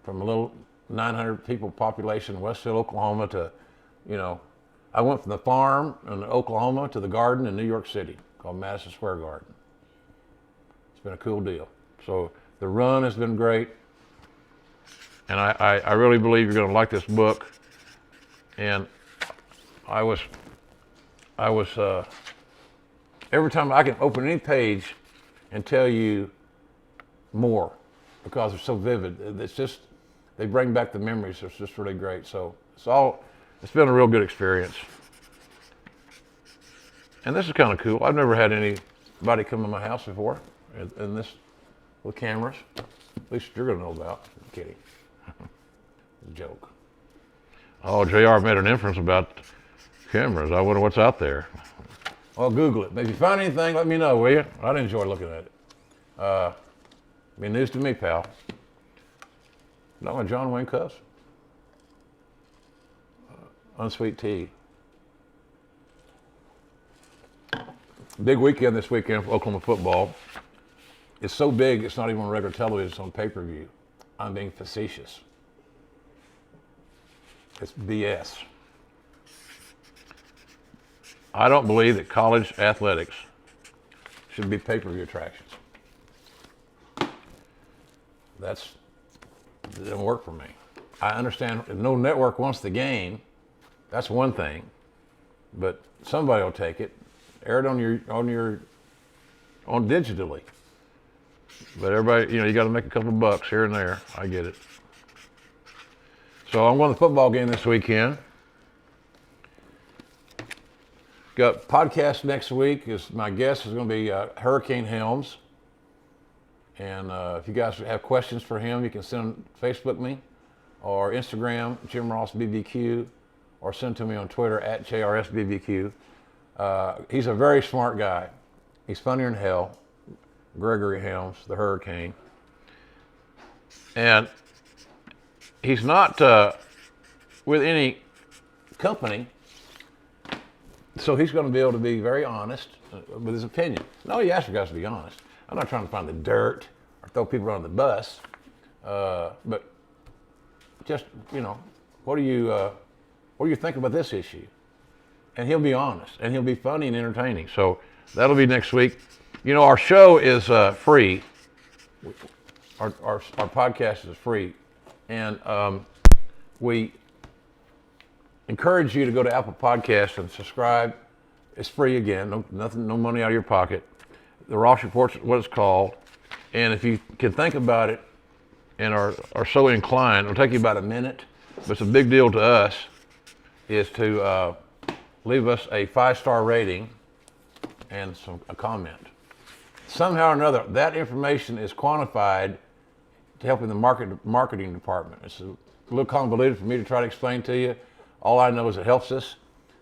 from a little 900 people population in Westfield, Oklahoma to, I went from the farm in Oklahoma to the garden in New York City called Madison Square Garden. It's been a cool deal. So the run has been great. And I really believe you're going to like this book. And I was every time I can open any page and tell you more because they're so vivid. It's just, they bring back the memories. It's just really great. So it's been a real good experience. And this is kind of cool. I've never had anybody come to my house before and this with cameras. At least you're going to know about. I'm kidding. Joke. Oh, JR made an inference about cameras. I wonder what's out there. Well, Google it. If you find anything, let me know, will you? I'd enjoy looking at it. Be news to me, pal. Not my John Wayne cuss. Unsweet tea. Big weekend this weekend for Oklahoma football. It's so big, it's not even on regular television, it's on pay-per-view. I'm being facetious. It's BS. I don't believe that college athletics should be pay-per-view attractions. That doesn't work for me. I understand if no network wants the game, that's one thing, but somebody will take it, air it on digitally. But everybody, you got to make a couple bucks here and there. I get it. So I'm going to the football game this weekend. Got podcast next week. My guest is going to be Hurricane Helms. And if you guys have questions for him, you can Facebook me or Instagram, Jim Ross BBQ, or send to me on Twitter at JRSBBQ. He's a very smart guy. He's funnier than hell. Gregory Helms, the Hurricane. And he's not with any company, so he's going to be able to be very honest with his opinion. No, he asked you guys to be honest. I'm not trying to find the dirt or throw people on the bus, but just, what do you think about this issue? And he'll be honest, and he'll be funny and entertaining. So that'll be next week. Our show is free. Our podcast is free, and we encourage you to go to Apple Podcasts and subscribe. It's free again, no money out of your pocket. The Ross Report's what it's called, and if you can think about it and are so inclined, it'll take you about a minute, but it's a big deal to us, is to leave us a 5-star rating and a comment. Somehow or another, that information is quantified to help in the marketing department. It's a little convoluted for me to try to explain to you. All I know is it helps us.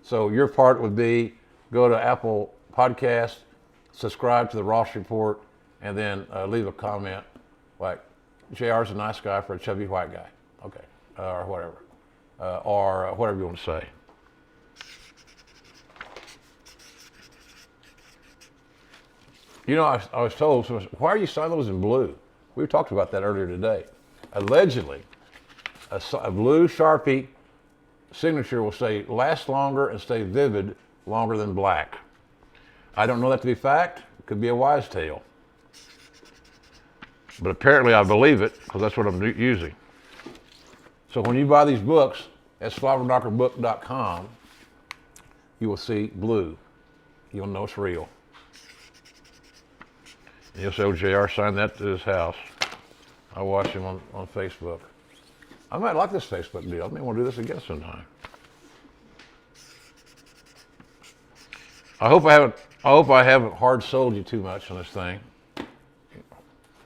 So your part would be go to Apple Podcasts, subscribe to the Ross Report, and then leave a comment like, JR's a nice guy for a chubby white guy. Okay, or whatever you want to say. I was told, why are you signing those in blue? We talked about that earlier today. Allegedly, a blue Sharpie signature will last longer and stay vivid longer than black. I don't know that to be fact. It could be a wise tale. But apparently I believe it because that's what I'm using. So when you buy these books at slobberknockerbook.com, you will see blue. You'll know it's real. And you'll say, JR signed that to his house. I watch him on Facebook. I might like this Facebook deal. I may want to do this again sometime. I hope I haven't hard sold you too much on this thing.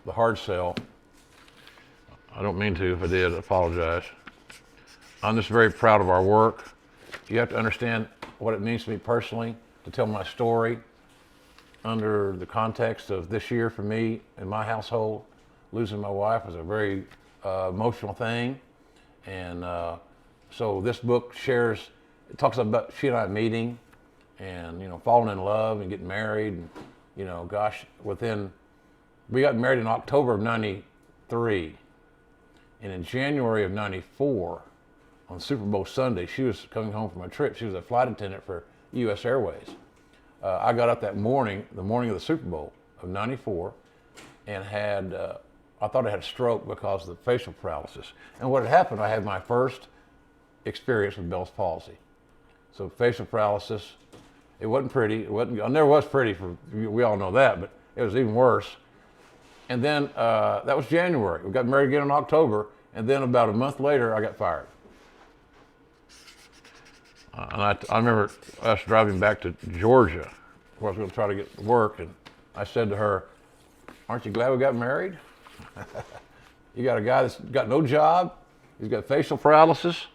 The hard sell. I don't mean to. If I did, I apologize. I'm just very proud of our work. You have to understand what it means to me personally to tell my story under the context of this year for me and my household. Losing my wife was a very emotional thing. And so this book it talks about she and I meeting and, falling in love and getting married. And, we got married in October of 93. And in January of 94, on Super Bowl Sunday, she was coming home from a trip. She was a flight attendant for U.S. Airways. I got up that morning, the morning of the Super Bowl of 94, and I thought I had a stroke because of the facial paralysis. And what had happened, I had my first experience with Bell's palsy. So facial paralysis, it wasn't pretty. It never was pretty, we all know that, but it was even worse. And then that was January. We got married again in October, and then about a month later, I got fired. And I remember us driving back to Georgia, where I was going to try to get to work, and I said to her, "Aren't you glad we got married? You got a guy that's got no job, he's got facial paralysis,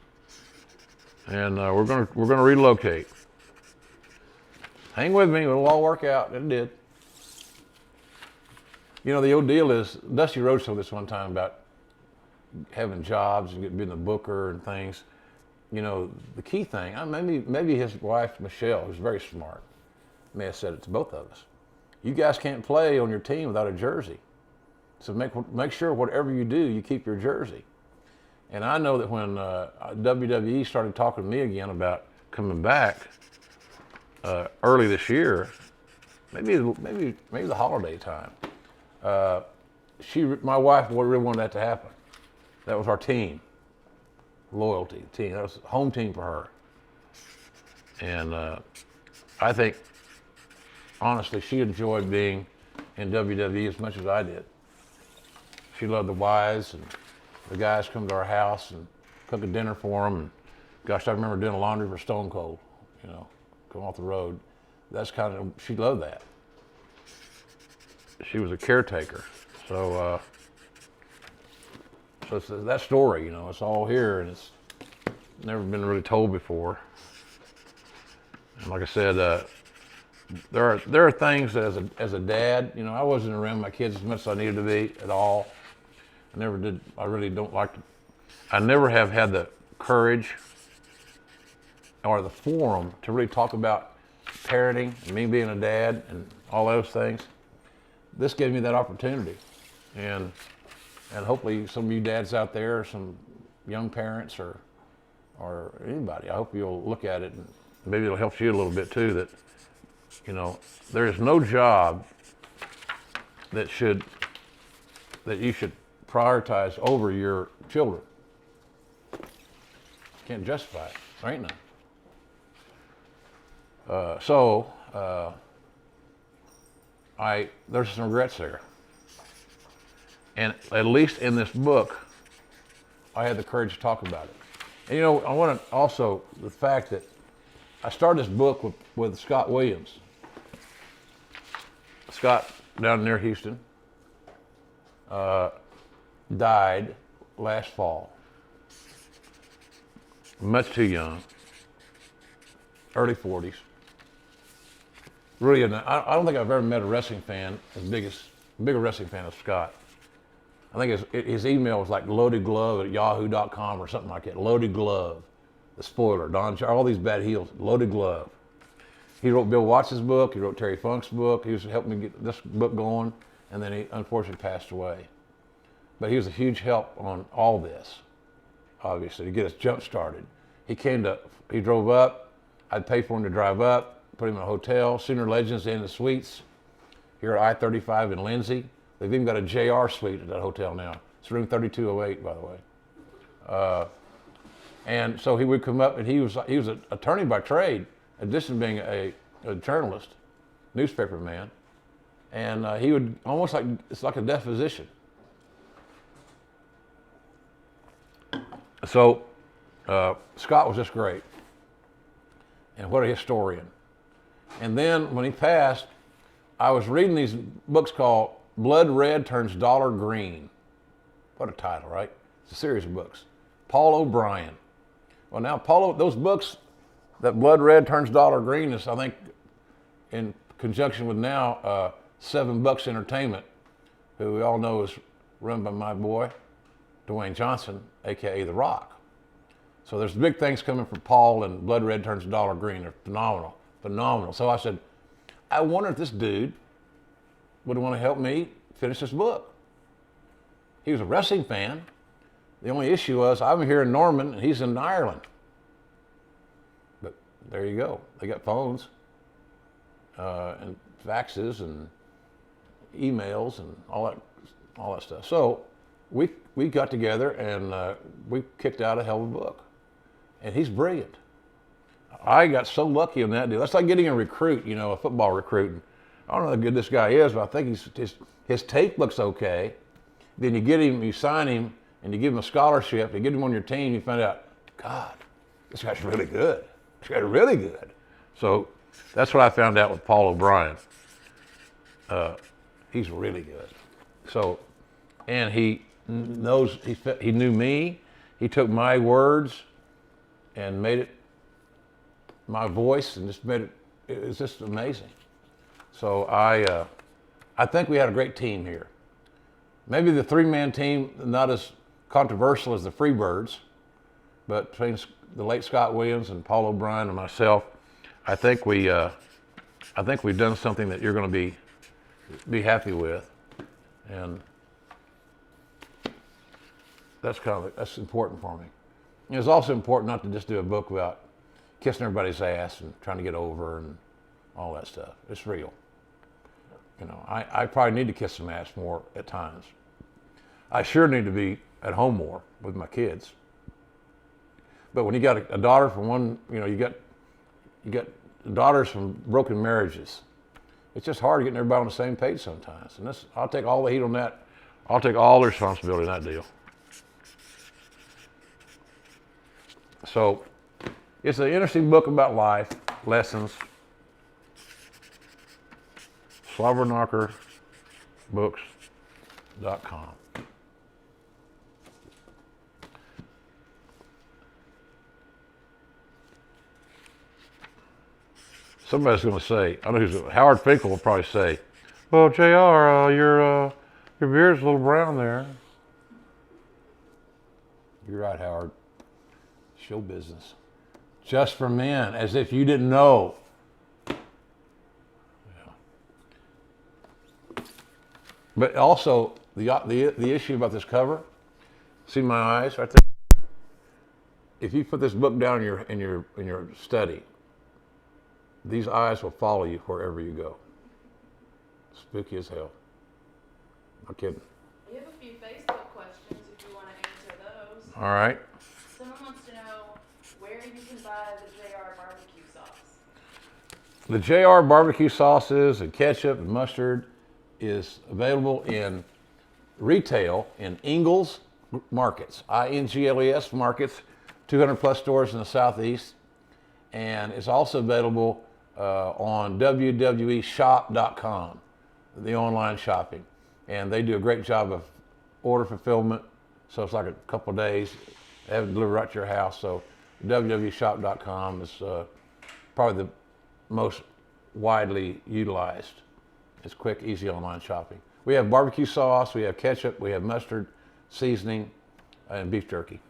and we're gonna relocate. Hang with me, it'll all work out." And it did. The old deal is, Dusty Rhodes told this one time about having jobs and being a booker and things. The key thing, maybe his wife, Michelle, who's very smart, may have said it to both of us. You guys can't play on your team without a jersey. So make sure whatever you do, you keep your jersey. And I know that when WWE started talking to me again about coming back early this year, maybe the holiday time, my wife really wanted that to happen. That was our team. Loyalty team. That was a home team for her. And I think, honestly, she enjoyed being in WWE as much as I did. She loved the wives, and the guys come to our house and cook a dinner for them. And gosh, I remember doing laundry for Stone Cold, coming off the road. She loved that. She was a caretaker. So it's that story, it's all here, and it's never been really told before. And like I said, there are things that as a dad, I wasn't around my kids as much as I needed to be at all. I never did. I really don't like to. I never have had the courage or the forum to really talk about parenting and me being a dad and all those things. this gave me that opportunity. And hopefully some of you dads out there, some young parents or anybody, I hope you'll look at it and maybe it'll help you a little bit too, that, you know, there is no job that you should prioritize over your children. Can't justify it. There ain't none. There's some regrets there. And at least in this book, I had the courage to talk about it. And you know, I want to also, the fact that I started this book with Scott Williams. Scott, down near Houston, died last fall. Much too young, early 40s. Really, I don't think I've ever met a wrestling fan bigger wrestling fan of Scott. I think his email was like loadedglove@yahoo.com or something like that. Loaded Glove, The Spoiler, Don, all these bad heels, Loaded Glove. He wrote Bill Watts' book, he wrote Terry Funk's book, he was helping me get this book going, and then he unfortunately passed away. But he was a huge help on all this, obviously, to get us jump started. He drove up, I'd pay for him to drive up, put him in a hotel, Sooner Legends Inn and Suites, here at I-35 in Lindsay. They've even got a JR suite at that hotel now. It's room 3208, by the way. And so he would come up, and he was an attorney by trade, in addition to being a journalist, newspaper man. And he would almost it's like a deposition. So Scott was just great. And what a historian. And then when he passed, I was reading these books called Blood Red Turns Dollar Green. What a title, right? It's a series of books. Paul O'Brien. Well, now those books, that Blood Red Turns Dollar Green is, I think, in conjunction with now $7 Entertainment, who we all know is run by my boy, Dwayne Johnson, AKA The Rock. So there's big things coming from Paul, and Blood Red Turns Dollar Green. They're phenomenal, phenomenal. So I said, I wonder if this dude would want to help me finish this book. He was a wrestling fan. The only issue was I'm here in Norman and he's in Ireland. But there you go. They got phones and faxes and emails and all that stuff. So we got together and we kicked out a hell of a book. And he's brilliant. I got so lucky on that deal. That's like getting a recruit, you know, a football recruit. I don't know how good this guy is, but I think his tape looks okay. Then you get him, you sign him, and you give him a scholarship. You get him on your team, you find out, God, this guy's really good. This guy's really good. So that's what I found out with Paul O'Brien. He's really good. So, and he knew me. He took my words and made it my voice and just made it was just amazing. So I think we had a great team here. Maybe the three-man team, not as controversial as the Freebirds, but between the late Scott Williams and Paul O'Brien and myself, I think we've done something that you're going to be happy with, and that's important for me. And it's also important not to just do a book about kissing everybody's ass and trying to get over and all that stuff. It's real. You know, I probably need to kiss some ass more at times. I sure need to be at home more with my kids. But when you got a daughter from one, you know, you got daughters from broken marriages. It's just hard getting everybody on the same page sometimes. And I'll take all the heat on that. I'll take all the responsibility in that deal. So it's an interesting book about life, lessons. Slobberknockerbooks.com. Somebody's going to say, I know who's Howard Finkel will probably say, well, JR, your beard's a little brown there. You're right, Howard. Show business. Just for men, as if you didn't know. Yeah. But also the issue about this cover. See my eyes right there. If you put this book down in your study, these eyes will follow you wherever you go. Spooky as hell. No kidding. We have a few Facebook questions if you want to answer those. All right. Someone wants to know where you can buy the JR barbecue sauce. The JR barbecue sauces and ketchup and mustard is available in retail in Ingles markets, INGLES markets, 200 plus stores in the Southeast. And it's also available on www.shop.com, the online shopping. And they do a great job of order fulfillment. So it's like a couple of days. They have it delivered right to your house. So www.shop.com is probably the most widely utilized. It's quick, easy online shopping. We have barbecue sauce, we have ketchup, we have mustard, seasoning, and beef jerky.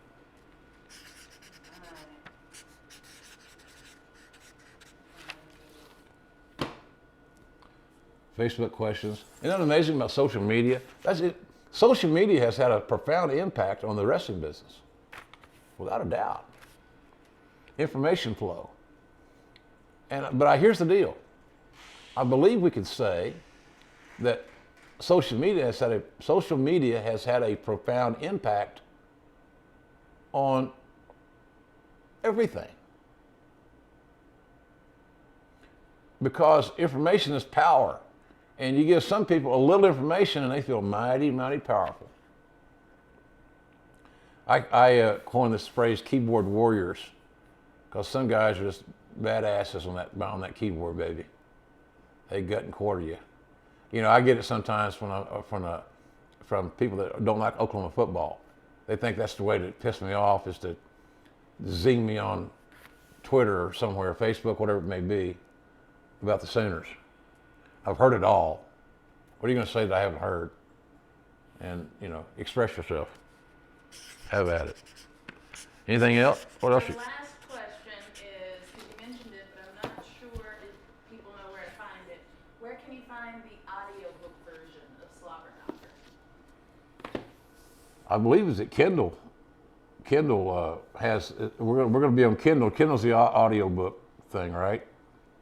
Facebook questions. Isn't that amazing about social media? That's it. Social media has had a profound impact on the wrestling business, without a doubt. Information flow. But here's the deal. I believe we could say that social media has had a profound impact on everything. Because information is power. And you give some people a little information and they feel mighty, mighty powerful. I coined this phrase, keyboard warriors, because some guys are just badasses on that keyboard, baby. They gut and quarter you. You know, I get it sometimes from people that don't like Oklahoma football. They think that's the way to piss me off, is to zing me on Twitter or somewhere, Facebook, whatever it may be, about the Sooners. I've heard it all. What are you going to say that I haven't heard? And, you know, express yourself. Have at it. Anything else? What else? The last question is, because you mentioned it, but I'm not sure if people know where to find it. Where can you find the audiobook version of Slobberknocker? I believe it's at Kindle. Kindle has, we're going to be on Kindle. Kindle's the audiobook thing, right?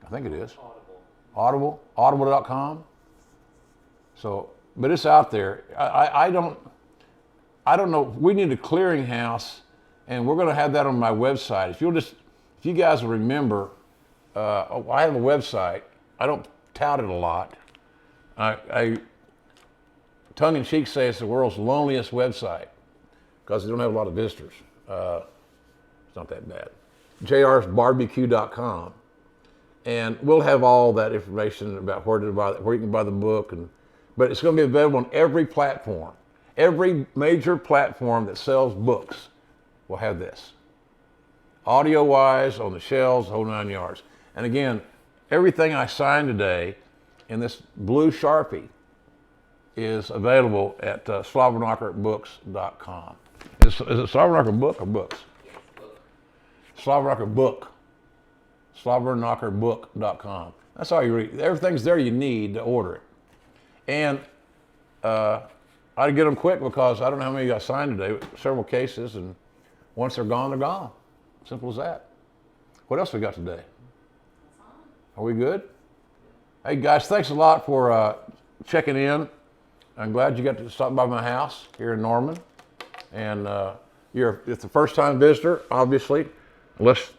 I think it is. Audible.com. So, but it's out there. I don't know. We need a clearinghouse, and we're going to have that on my website. If you guys will remember, I have a website. I don't tout it a lot. I tongue in cheek say it's the world's loneliest website because they don't have a lot of visitors. It's not that bad. jrsbarbecue.com. And we'll have all that information about where you can buy the book, but it's going to be available on every platform. Every major platform that sells books will have this. Audio-wise, on the shelves, the whole 9 yards. And again, everything I signed today in this blue Sharpie is available at slobberknockerbooks.com. Is it Slobberknocker book or books? Yes, book. Slobberknocker book. Slobberknockerbook.com. That's all you read. Everything's there you need to order it. And I get them quick because I don't know how many got signed today, several cases, and once they're gone, they're gone. Simple as that. What else we got today? Are we good? Hey guys, thanks a lot for checking in. I'm glad you got to stop by my house here in Norman. And it's the first time visitor, obviously, unless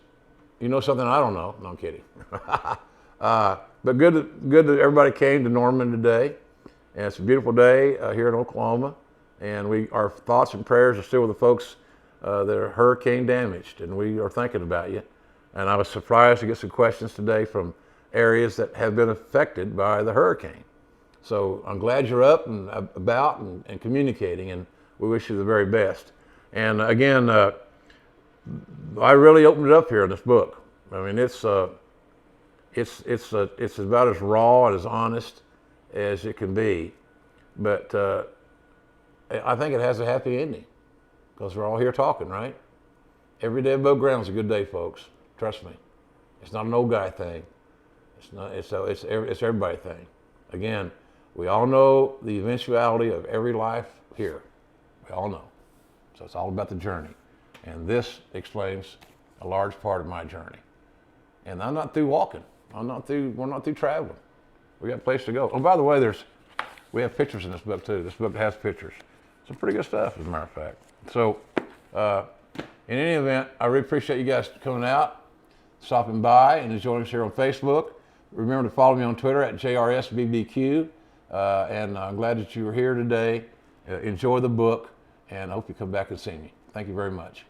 you know something I don't know. No, I'm kidding. But good that everybody came to Norman today. And it's a beautiful day here in Oklahoma. And our thoughts and prayers are still with the folks that are hurricane damaged. And we are thinking about you. And I was surprised to get some questions today from areas that have been affected by the hurricane. So I'm glad you're up and about and communicating. And we wish you the very best. And again, I really opened it up here in this book. I mean, it's about as raw and as honest as it can be, but I think it has a happy ending because we're all here talking, right? Every day above ground is a good day, folks. Trust me. It's not an old guy thing. It's everybody thing. Again, We all know the eventuality of every life here. We all know. So it's all about the journey. And this explains a large part of my journey. And I'm not through walking. We're not through traveling. We got a place to go. Oh, by the way, we have pictures in this book too. This book has pictures. Some pretty good stuff, as a matter of fact. So, in any event, I really appreciate you guys coming out, stopping by, and joining us here on Facebook. Remember to follow me on Twitter at JRSBBQ. And I'm glad that you were here today. Enjoy the book, and I hope you come back and see me. Thank you very much.